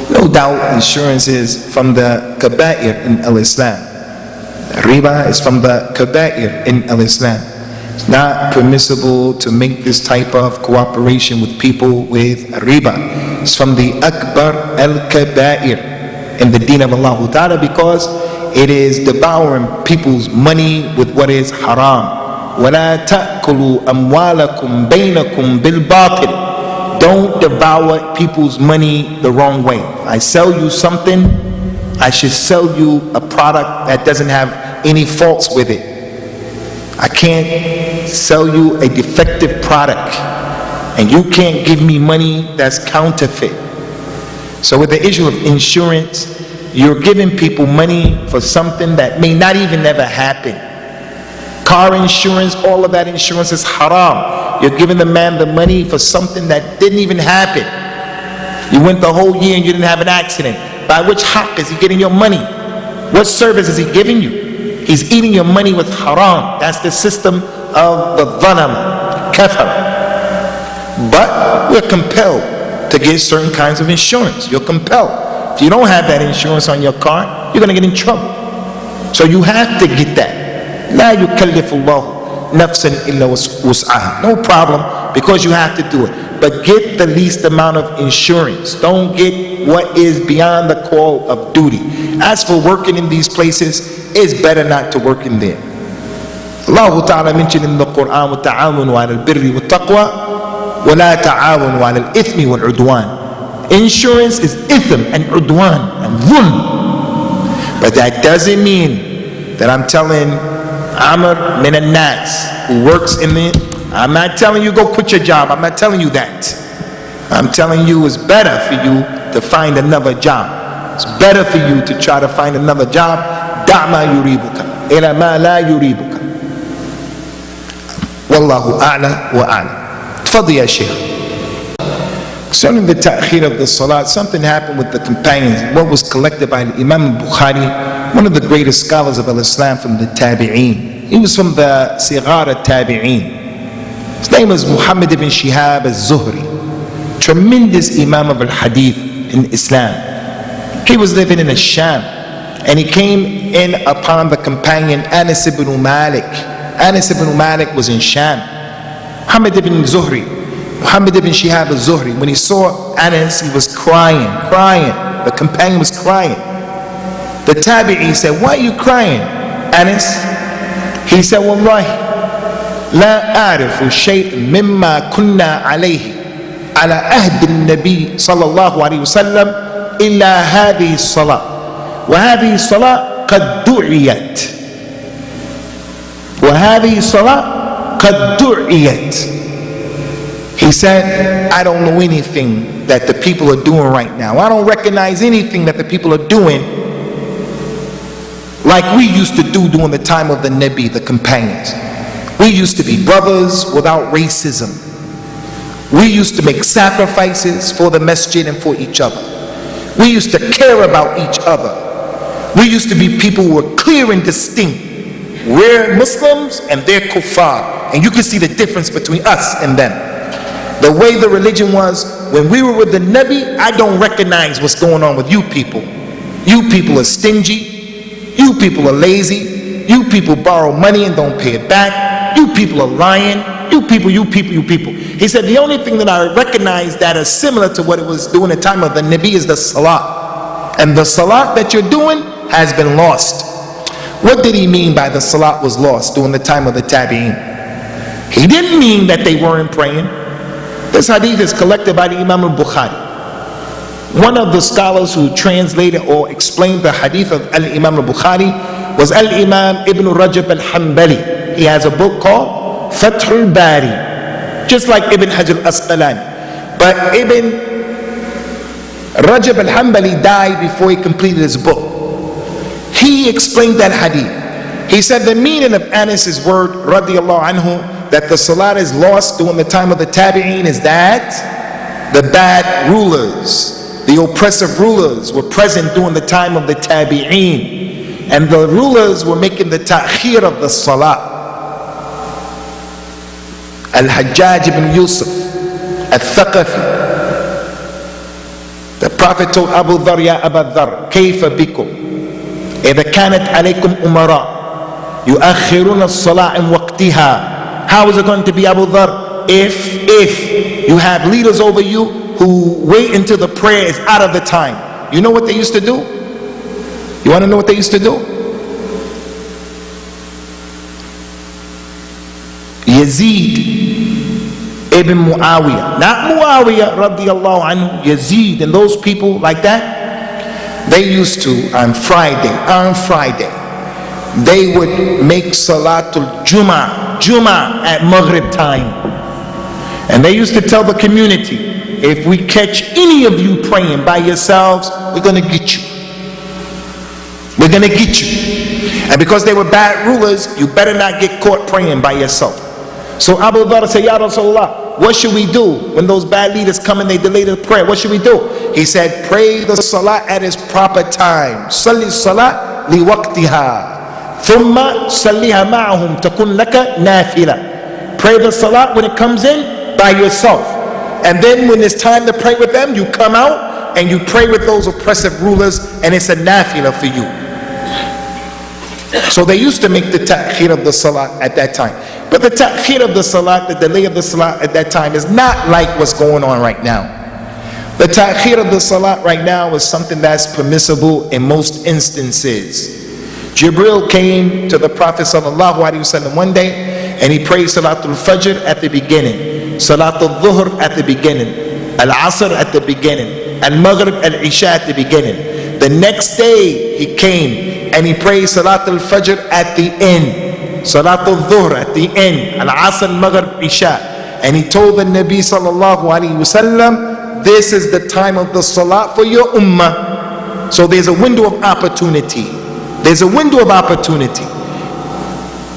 No doubt insurance is from the kaba'ir in al-Islam. Riba is from the kaba'ir in al-Islam. It's not permissible to make this type of cooperation with people with riba. It's from the akbar al-kaba'ir in the deen of Allah Ta'ala, because it is devouring people's money with what is haram. وَلَا تَأْكُلُوا أَمْوَالَكُمْ بَيْنَكُمْ بِالْبَاطِلِ. Don't devour people's money the wrong way. I sell you something, I should sell you a product that doesn't have any faults with it. I can't sell you a defective product, and you can't give me money that's counterfeit. So with the issue of insurance, you're giving people money for something that may not even never happen. Car insurance, all of that insurance is haram. You're giving the man the money for something that didn't even happen. You went the whole year and you didn't have an accident. By which haqq is he getting your money? What service is he giving you? He's eating your money with haram. That's the system of the dhalam, kafar. But we're compelled to get certain kinds of insurance. You're compelled. If you don't have that insurance on your car, you're going to get in trouble. So you have to get that. La yukallifullahu nafsan illa wus'aha. No problem, because you have to do it. But get the least amount of insurance. Don't get what is beyond the call of duty. As for working in these places, it's better not to work in there. Allah Ta'ala mentioned in the Quran, وَتَعَاوَنُوا عَلَى الْبِرِّ وَالتَّقْوَى وَلَا تَعَاوَنُوا عَلَى الْإِثْمِ وَالْعُدْوَانِ. Insurance is ithm and udwan and dhulm. But that doesn't mean that I'm telling Amr min al-Nas, who works in the, I'm not telling you go quit your job. I'm not telling you that. I'm telling you it's better for you to find another job. It's better for you to try to find another job. دَعْ مَا يُرِيبُكَ إِلَى مَا لَا يُرِيبُكَ. وَاللَّهُ أَعْلَى وَأَعْلَى. Tfadli ya Shaykh. Concerning the ta'khir of the salat, something happened with the companions. What was collected by Imam al-Bukhari, one of the greatest scholars of Islam from the Tabi'een. He was from the Sighar al-Tabi'een. His name was Muhammad ibn Shihab al-Zuhri. Tremendous Imam of al-Hadith in Islam. He was living in Sham, and he came in upon the companion Anas ibn Malik. Anas ibn Malik was in Sham. Muhammad ibn Shihab al-Zuhri, when he saw Anas, he was crying. The companion was crying. The Tabi'i said, why are you crying, Anas? He said, Wallahi, لا أعرف شيء مما كنا عليه على عهد النبي صلى الله عليه وسلم إلا هذه الصلاة وهذه الصلاة قد دعيت وهذه الصلاة قد دعيت. He said, I don't know anything that the people are doing right now. I don't recognize anything that the people are doing like we used to do during the time of the Nabi, the companions. We used to be brothers without racism. We used to make sacrifices for the masjid and for each other. We used to care about each other. We used to be people who were clear and distinct. We're Muslims and they're kuffar. And you can see the difference between us and them. The way the religion was, when we were with the Nabi, I don't recognize what's going on with you people. You people are stingy. You people are lazy. You people borrow money and don't pay it back. You people are lying. You people. He said the only thing that I recognize that is similar to what it was during the time of the Nabi is the salah. And the salah that you're doing has been lost. What did he mean by the salat was lost during the time of the Tabi'een? He didn't mean that they weren't praying. This hadith is collected by the Imam al-Bukhari. One of the scholars who translated or explained the hadith of al-Imam al-Bukhari was al-Imam Ibn Rajab al-Hanbali. He has a book called Fathul Bari, just like Ibn Hajar al-Asqalani. But Ibn Rajab al-Hanbali died before he completed his book. He explained that hadith. He said the meaning of Anas' word, radiyallahu anhu, that the salat is lost during the time of the Tabi'een is that the bad rulers, the oppressive rulers were present during the time of the Tabi'een, and the rulers were making the ta'khir of the salat. Al-Hajjaj ibn Yusuf al-Thaqafi, the Prophet told Abu Dhar, Ya Abu Dhar, kayfa bikum إذا كانت عليكم أمراء يؤخرون الصلاة عن وقتها. How is it going to be, Abu Dhar, if you have leaders over you who wait until the prayer is out of the time? You know what they used to do? You want to know what they used to do? Yazid ibn Muawiyah, not Muawiyah radiyallahu anhu, Yazid and those people like that, they used to on Friday, they would make Salatul Jum'ah at Maghrib time. And they used to tell the community, if we catch any of you praying by yourselves, we're going to get you. We're going to get you. And because they were bad rulers, you better not get caught praying by yourself. So Abu Dhar said, Ya Rasulullah, what should we do when those bad leaders come and they delay the prayer? What should we do? He said, pray the salah at its proper time. Salli salah li waqtiha. Thumma salliha ma'ahum takun laka nafila. Pray the salah when it comes in by yourself. And then when it's time to pray with them, you come out and you pray with those oppressive rulers, and it's a nafila for you. So they used to make the ta'khir of the salah at that time. But the ta'khir of the salah, the delay of the salah at that time, is not like what's going on right now. The ta'khir of the salah right now is something that's permissible in most instances. Jibril came to the Prophet sallallahu alaihi wasallam one day, and he prayed Salatul Fajr at the beginning, Salatul Dhuhr at the beginning, Al-Asr at the beginning, Al-Maghrib, Al-Isha at the beginning. The next day he came and he prayed Salatul Fajr at the end, Salatul Dhuhr at the end, Al-Asr, Maghrib, Isha. And he told the Nabi sallallahu alaihi wasallam, this is the time of the salah for your ummah. So there's a window of opportunity. There's a window of opportunity.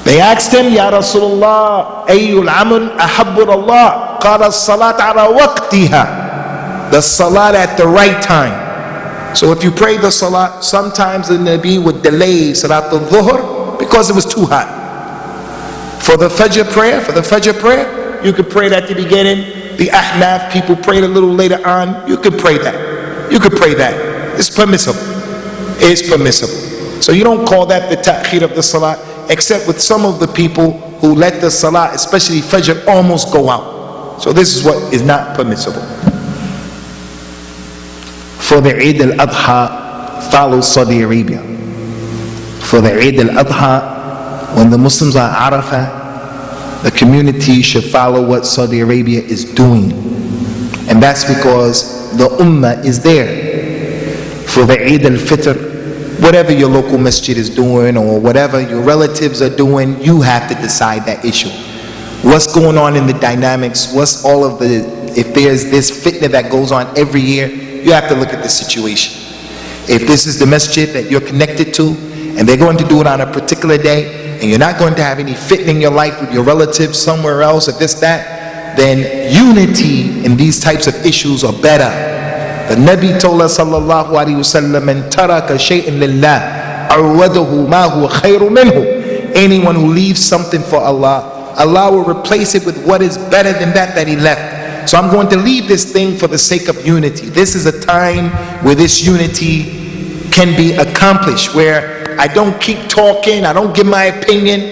They asked him, Ya Rasulullah, ayyul amal ahabbur Allah? Qala salat ala waqtiha. The salat at the right time. So if you pray the salat, sometimes the Nabi would delay Salatul Dhuhr because it was too hot. For the Fajr prayer, you could pray that at the beginning. The Ahnaf people prayed a little later on. You could pray that. You could pray that. It's permissible. It's permissible. So you don't call that the ta'khir of the salah, except with some of the people who let the salah, especially Fajr, almost go out. So this is what is not permissible. For the Eid al-Adha, follow Saudi Arabia. For the Eid al-Adha, when the Muslims are Arafah, the community should follow what Saudi Arabia is doing. And that's because the Ummah is there. For the Eid al-Fitr, whatever your local masjid is doing or whatever your relatives are doing, you have to decide that issue. What's going on in the dynamics? What's all of the, if there's this fitna that goes on every year, you have to look at the situation. If this is the masjid that you're connected to and they're going to do it on a particular day and you're not going to have any fitna in your life with your relatives somewhere else or this, that, then unity in these types of issues are better. The Nabi told us sallallahu alaihi wasallam, "Man taraka shay'an lillah, awadahu ma huwa khayru minhu." Anyone who leaves something for Allah, Allah will replace it with what is better than that he left. So I'm going to leave this thing for the sake of unity. This is a time where this unity can be accomplished, where I don't keep talking, I don't give my opinion.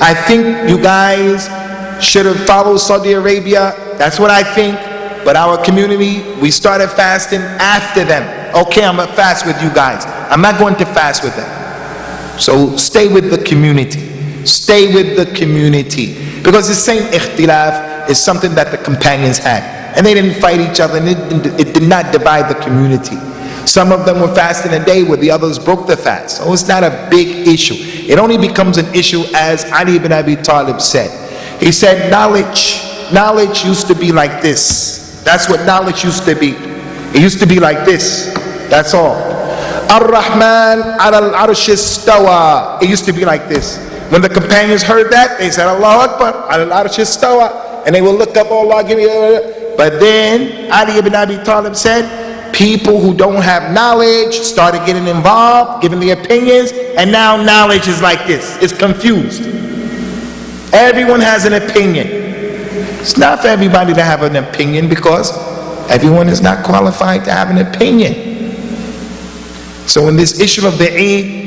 I think you guys should have followed Saudi Arabia. That's what I think. But our community, we started fasting after them. Okay, I'm going to fast with you guys. I'm not going to fast with them. So stay with the community. Stay with the community. Because the same ikhtilaf is something that the companions had. And they didn't fight each other, and it did not divide the community. Some of them were fasting a day where the others broke the fast. So it's not a big issue. It only becomes an issue, as Ali ibn Abi Talib said. He said, knowledge used to be like this. That's what knowledge used to be. It used to be like this. That's all. Ar-Rahman al-Arsh istawa. It used to be like this. When the companions heard that, they said, Allahu Akbar, al-Arsh istawa. And they will look up, oh Allah, give me a... But then Ali ibn Abi Talib said, people who don't have knowledge started getting involved, giving the opinions, and now knowledge is like this. It's confused. Everyone has an opinion. It's not for everybody to have an opinion, because everyone is not qualified to have an opinion. So in this issue of the Eid,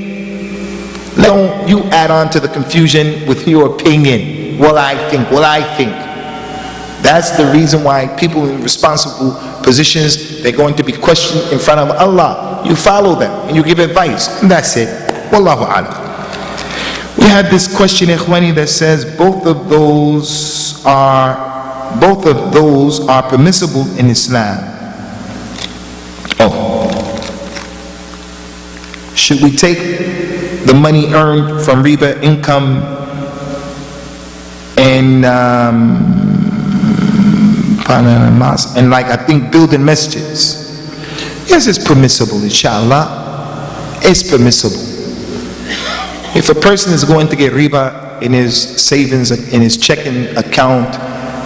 don't you add on to the confusion with your opinion. Well, I think. That's the reason why people in responsible positions, they're going to be questioned in front of Allah. You follow them and you give advice, and that's it. Wallahu a'lam. We had this question, Ikhwani, that says both of those are permissible in Islam. Should we take the money earned from riba income and like I think building masjids? Yes, it's permissible, inshallah. It's permissible. If a person is going to get riba in his savings, in his checking account,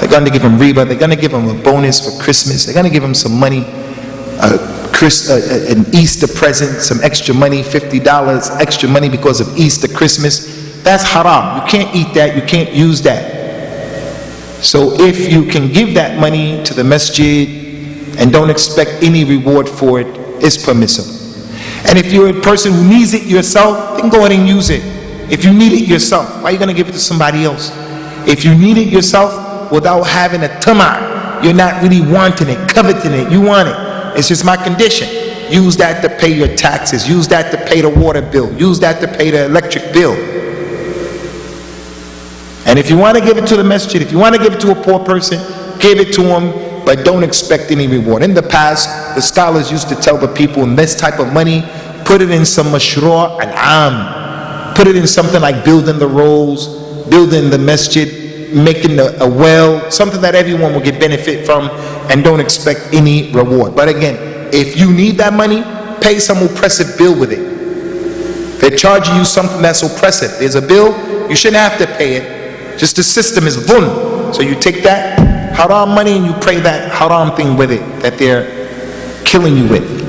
They're going to give him riba. They're going to give him a bonus for Christmas. They're going to give him some money, an Easter present, some extra money, $50 extra money because of Easter, Christmas. That's haram. You can't eat that. You can't use that. So if you can give that money to the masjid and don't expect any reward for it, it's permissible. And if you're a person who needs it yourself, then go ahead and use it. If you need it yourself, why are you going to give it to somebody else? If you need it yourself without having a tamar, you're not really wanting it, coveting it, you want it. It's just my condition. Use that to pay your taxes. Use that to pay the water bill. Use that to pay the electric bill. And if you want to give it to the masjid, if you want to give it to a poor person, give it to him, but don't expect any reward. In the past, the scholars used to tell the people, in this type of money, put it in some mashru' al-am. Put it in something like building the roads, building the masjid, making a well, something that everyone will get benefit from, and don't expect any reward. But again, if you need that money, pay some oppressive bill with it. They're charging you something that's oppressive. There's a bill, you shouldn't have to pay it. Just the system is dhulm. So you take that haram money and you pray that haram thing with it that they're killing you with.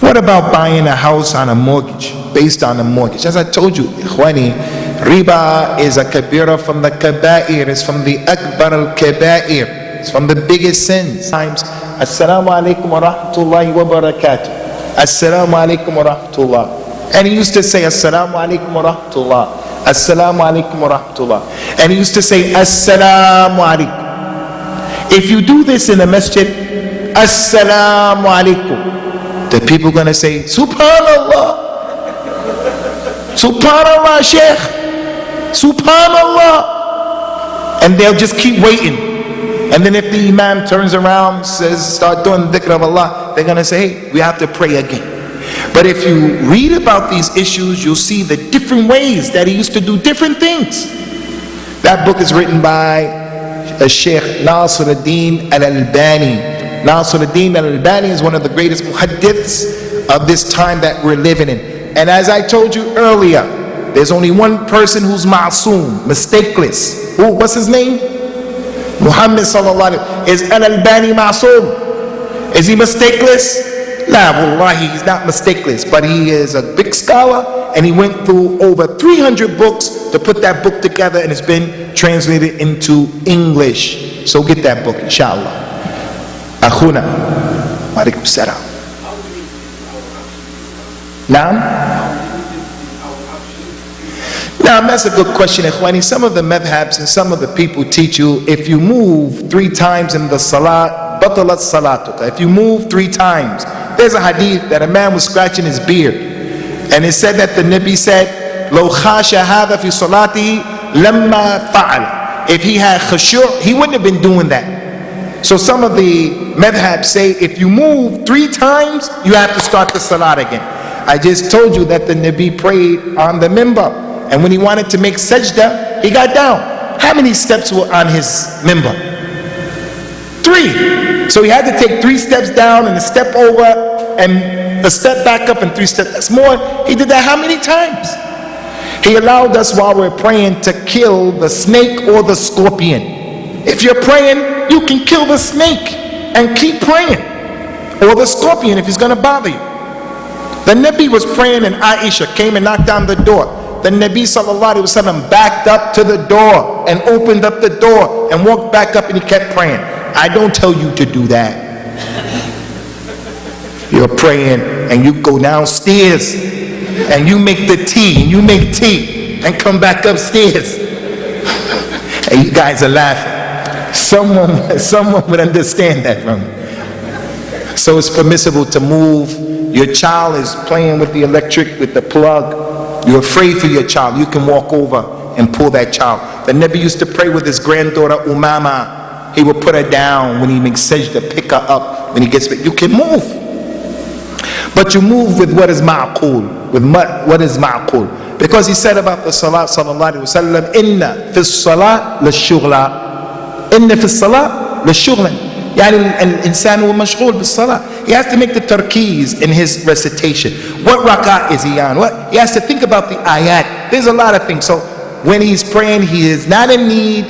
What about buying a house on a mortgage, based on a mortgage? As I told you, ikhwani, riba is a kabira from the kaba'ir. It's from the akbar al-kaba'ir. It's from the biggest sins. Times, assalamu alaikum wa rahmatullahi wa barakatuh. Assalamu alaikum wa rahmatullah. And he used to say, assalamu alaikum wa rahmatullah. Assalamu alaikum wa rahmatullah. And he used to say, assalamu alaikum. If you do this in the masjid, assalamu alaikum, the people are going to say, subhanallah. Subhanallah, Sheikh. Subhanallah. And they'll just keep waiting. And then if the imam turns around, says, start doing the dhikr of Allah, they're going to say, hey, we have to pray again. But if you read about these issues, you'll see the different ways that he used to do different things. That book is written by Sheikh Nasiruddin al-Albani. Nasiruddin al-Albani is one of the greatest muhaddiths of this time that we're living in. And as I told you earlier, there's only one person who's ma'soom, mistakeless. What's his name? Muhammad sallallahu alaihi wasallam. Is al-Albani ma'soom? Is he mistakeless? La, wallahi, he's not mistakeless, but he is a big scholar, and he went through over 300 books to put that book together, and it's been translated into English. So get that book, inshallah. Akhuna, wa alaikum salam. Now, that's a good question, ikhwani. Some of the madhabs and some of the people teach you, if you move 3 times in the salat, batalat salatuka. If you move 3 times, there's a hadith that a man was scratching his beard, and it said that the Nabi said, "Lo khasha hadha fi salati lamma fa'al." If he had khushu', he wouldn't have been doing that. So some of the madhabs say, if you move 3 times, you have to start the salat again. I just told you that the Nabi prayed on the minbar, and when he wanted to make sajda, he got down. How many steps were on his minbar? 3. So he had to take 3 steps down and a step over and a step back up and 3 steps. That's more. He did that how many times? He allowed us while we're praying to kill the snake or the scorpion. If you're praying, you can kill the snake and keep praying. Or the scorpion if he's going to bother you. The Nabi was praying and Aisha came and knocked on the door. The Nabi sallallahu alaihi wasallam backed up to the door and opened up the door and walked back up and he kept praying. I don't tell you to do that. You're praying and you go downstairs and you make the tea and you make tea and come back upstairs. And you guys are laughing. Someone would understand that from me. So it's permissible to move. Your child is playing with the electric, with the plug. You're afraid for your child. You can walk over and pull that child. The Nabi used to pray with his granddaughter Usamah. He would put her down when he makes sajda, pick her up when he gets back. You can move. But you move with what is ma'qul. With what is ma'qul. Because he said about the salat sallallahu alayhi wa sallam, inna fi salat la shughla. Inna fi salat la shughla. يعني الإنسان هو مشغول بالصلاة. He has to make the tarkeez in his recitation. What rak'ah is he on? He has to think about the ayat. There's a lot of things. So when he's praying, he is not in need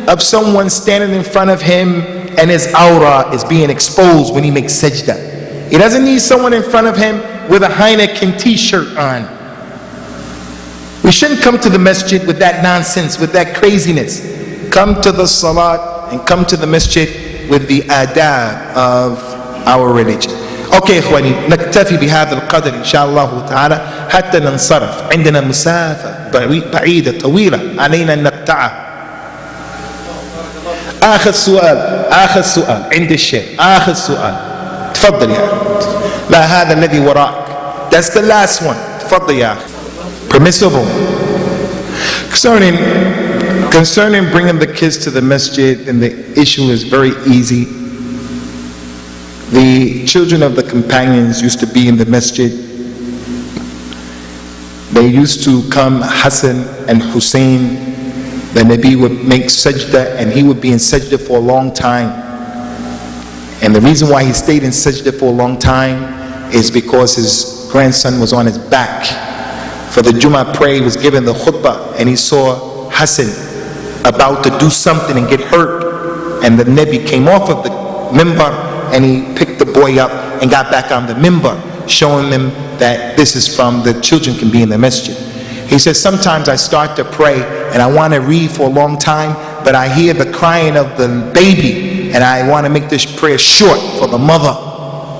of someone standing in front of him and his aura is being exposed when he makes sajda. He doesn't need someone in front of him with a Heineken t-shirt on. We shouldn't come to the masjid with that nonsense, with that craziness. Come to the salat and come to the masjid with the adab of our religion. اوكي اخواني، نكتفي بهذا القدر ان شاء الله تعالى حتى ننصرف. عندنا مسافة بعيدة طويلة علينا ان نقطعها. اخر سؤال عند الشيخ، اخر سؤال. تفضل يا اخي. لا، هذا الذي وراءك. That's the last one. تفضل يا اخي. Permissible. Concerning bringing the kids to the masjid, and the issue is very easy. The children of the companions used to be in the masjid. They used to come, Hassan and Hussein. The Nabi would make sajda and he would be in sajda for a long time. And the reason why he stayed in sajda for a long time is because his grandson was on his back. For the Jummah prayer, he was given the khutbah and he saw Hassan about to do something and get hurt. And the Nabi came off of the mimbar and he picked the boy up and got back on the mimbar, showing them that this is from the children can be in the masjid. He says, sometimes I start to pray and I want to read for a long time, but I hear the crying of the baby and I want to make this prayer short for the mother,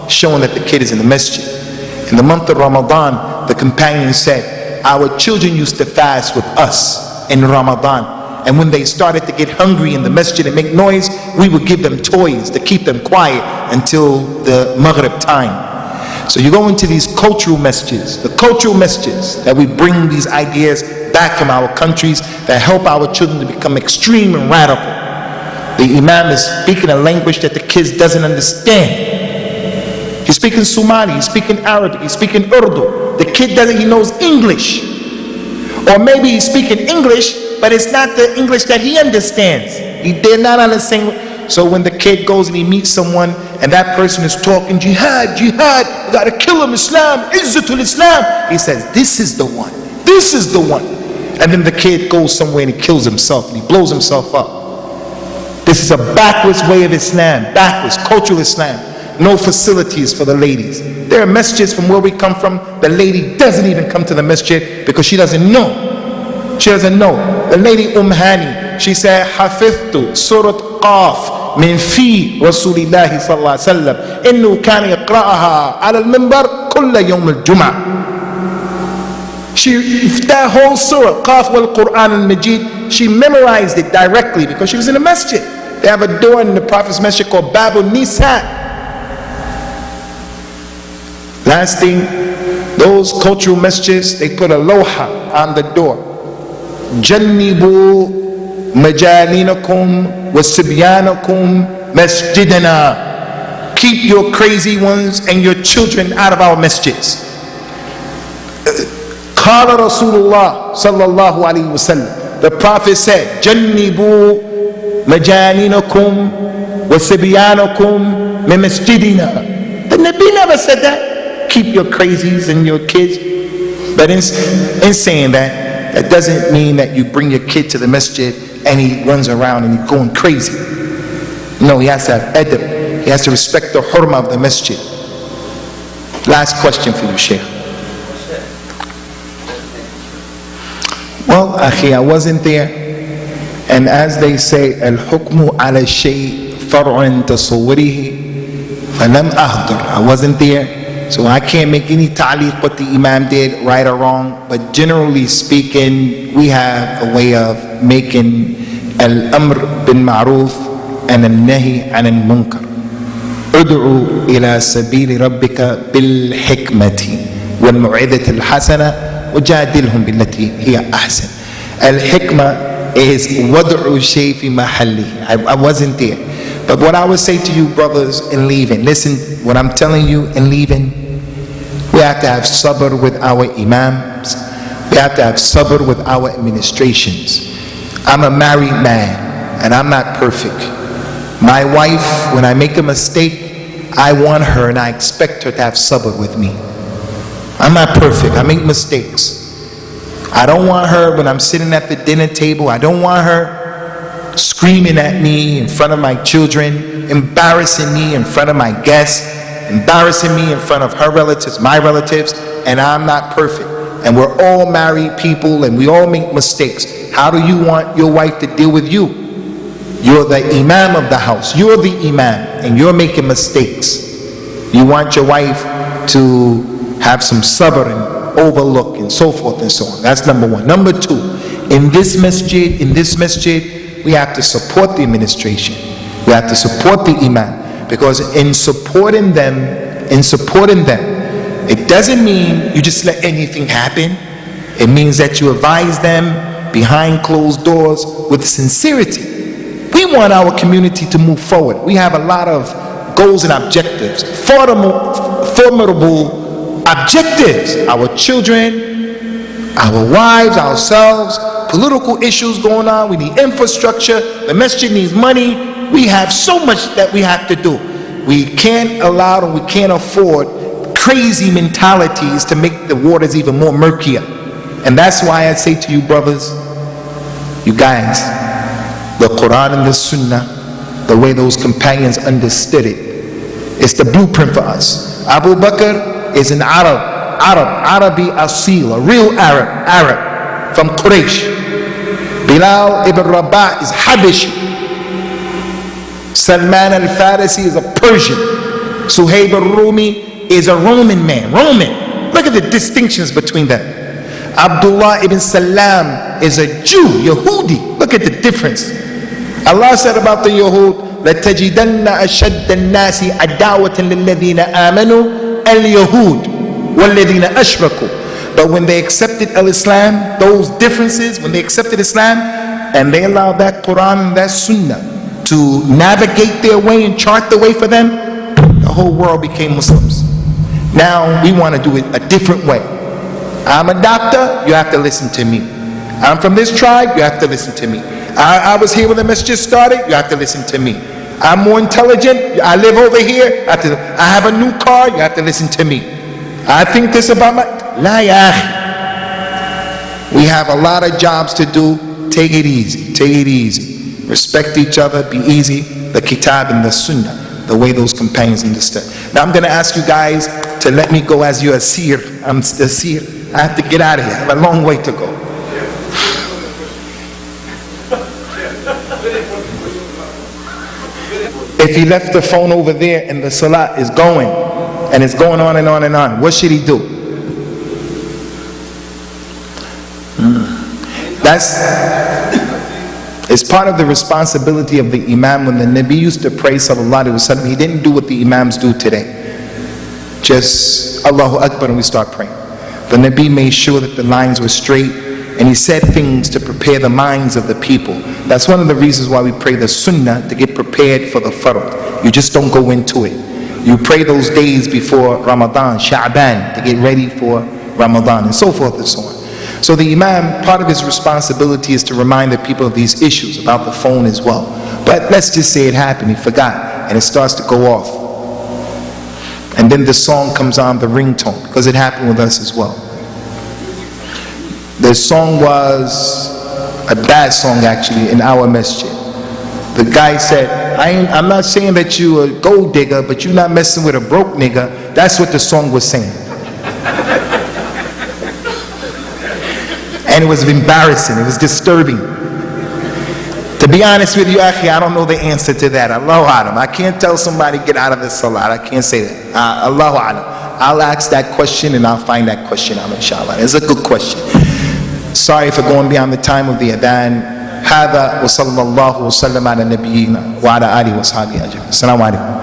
showing that the kid is in the masjid. In the month of Ramadan, the companion said, our children used to fast with us in Ramadan. And when they started to get hungry in the masjid and make noise, we would give them toys to keep them quiet until the Maghrib time. So you go into these cultural masjids, the cultural masjids that we bring these ideas back from our countries that help our children to become extreme and radical. The imam is speaking a language that the kids doesn't understand. He's speaking Somali, he's speaking Arabic, he's speaking Urdu. The kid doesn't, he knows English. Or maybe he's speaking English, but it's not the English that he understands. They're not on the same. So when the kid goes and he meets someone and that person is talking jihad, we gotta kill him, Islam, Izzatul Islam, he says, this is the one, this is the one. And then the kid goes somewhere and he kills himself and he blows himself up. This is a backwards way of Islam, backwards, cultural Islam. No facilities for the ladies. There are masjids from where we come from, the lady doesn't even come to the masjid because she doesn't know. She doesn't know. The lady Hani, she said, Hafithtu Surat Qaf min fi Rasulillahi sallallahu alaihi wasallam. Innu kana yaqra'aha ala al-minbar kulla yawm al-jum'ah. That whole surah, Qaf wal Quran al-Majid, she memorized it directly because she was in a masjid. They have a door in the Prophet's masjid called Babu Nisa. Last thing, those cultural masjids, they put a loha on the door. Jannibu majalinakum wasibyanakum masjidana. Keep your crazy ones and your children out of our masjids. Qala Rasulullah sallallahu alayhi wa sallam. The Prophet said, Jannibu majalinakum wasibyanakum masjidina. The Nabi never said that. Keep your crazies and your kids. But in saying that, that doesn't mean that you bring your kid to the masjid and he runs around and he's going crazy. No, he has to have adab. He has to respect the hurma of the masjid. Last question for you, Sheikh. Well, akhi, I wasn't there. And as they say, al-hukmu ala shay far'un tasawwurihi falam ahdar. I wasn't there. So I can't make any ta'liq what the imam did, right or wrong. But generally speaking, we have a way of making al-amr bin ma'roof and al-nahi an al-munkar. Ud'u ila sabili rabbika bil hikmati wal mu'idati al-hasana wajadilhum billati hiya ahsan. Al-hikmah is wad'u shay fi mahalli. I wasn't there. But what I would say to you brothers in leaving, listen, what I'm telling you in leaving, we have to have sabr with our imams. We have to have sabr with our administrations. I'm a married man and I'm not perfect. My wife, when I make a mistake, I want her and I expect her to have sabr with me. I'm not perfect, I make mistakes. I don't want her when I'm sitting at the dinner table. I don't want her screaming at me in front of my children, embarrassing me in front of my guests, embarrassing me in front of her relatives, my relatives, and I'm not perfect. And we're all married people and we all make mistakes. How do you want your wife to deal with you? You're the imam of the house. You're the imam and you're making mistakes. You want your wife to have some sabr and overlook and so forth and so on. That's number one. Number two, in this masjid, we have to support the administration. We have to support the imam, because in supporting them, it doesn't mean you just let anything happen. It means that you advise them behind closed doors with sincerity. We want our community to move forward. We have a lot of goals and objectives, formidable objectives. Our children, our wives, ourselves, political issues going on. We need infrastructure. The masjid needs money. We have so much that we have to do. We can't allow and we can't afford crazy mentalities to make the waters even more murkier. And that's why I say to you brothers, you guys, the Quran and the Sunnah, the way those companions understood it, it's the blueprint for us. Abu Bakr is an Arabi Asil, a real Arab from Quraysh. Bilal ibn Rabah is Habashi. Salman al-Farisi is a Persian. Suhaib al-Rumi is a Roman man. Roman. Look at the distinctions between them. Abdullah ibn Salam is a Jew, Yehudi. Look at the difference. Allah said about the Yahud, لَتَجِدَنَّ أَشَدَّ النَّاسِ عَدَاوَةً لِلَّذِينَ آمَنُوا الْيَهُودِ وَالَّذِينَ أَشْرَكُوا. But when they accepted Islam, those differences, when they accepted Islam, and they allowed that Quran and that Sunnah to navigate their way and chart the way for them, the whole world became Muslims. Now we want to do it a different way. I'm a doctor, you have to listen to me. I'm from this tribe, you have to listen to me. I was here when the masjid started, you have to listen to me. I'm more intelligent, I live over here, I have a new car, you have to listen to me. I think this about my... La ya akhi. We have a lot of jobs to do. Take it easy, take it easy. Respect each other, be easy. The kitab and the sunnah, the way those companions understood. Now I'm going to ask you guys to let me go as your asir. I'm the asir. I have to get out of here. I have a long way to go. If he left the phone over there and the salat is going, and it's going on and on and on, what should he do? It's part of the responsibility of the imam. When the Nabi used to pray sallallahu alaihi wasallam, he didn't do what the imams do today. Just Allahu Akbar and we start praying. The Nabi made sure that the lines were straight, and he said things to prepare the minds of the people. That's one of the reasons why we pray the sunnah, to get prepared for the fard. You just don't go into it. You pray those days before Ramadan, Sha'ban, to get ready for Ramadan, and so forth and so on. So the imam, part of his responsibility is to remind the people of these issues about the phone as well. But let's just say it happened, he forgot, and it starts to go off. And then the song comes on, the ringtone, because it happened with us as well. The song was a bad song actually in our masjid. The guy said, I'm not saying that you a gold digger, but you're not messing with a broke nigga. That's what the song was saying. And it was embarrassing, it was disturbing. To be honest with you, akhi, I don't know the answer to that. Allahu Alam. I can't tell somebody get out of the salat. I can't say that. Allahu Alam. I'll ask that question and I'll find that question out, inshallah. It's a good question. Sorry for going beyond the time of the adhan. هذا وصلى الله وسلم على نبينا وعلى آله وصحبه أجمعين. السلام عليكم.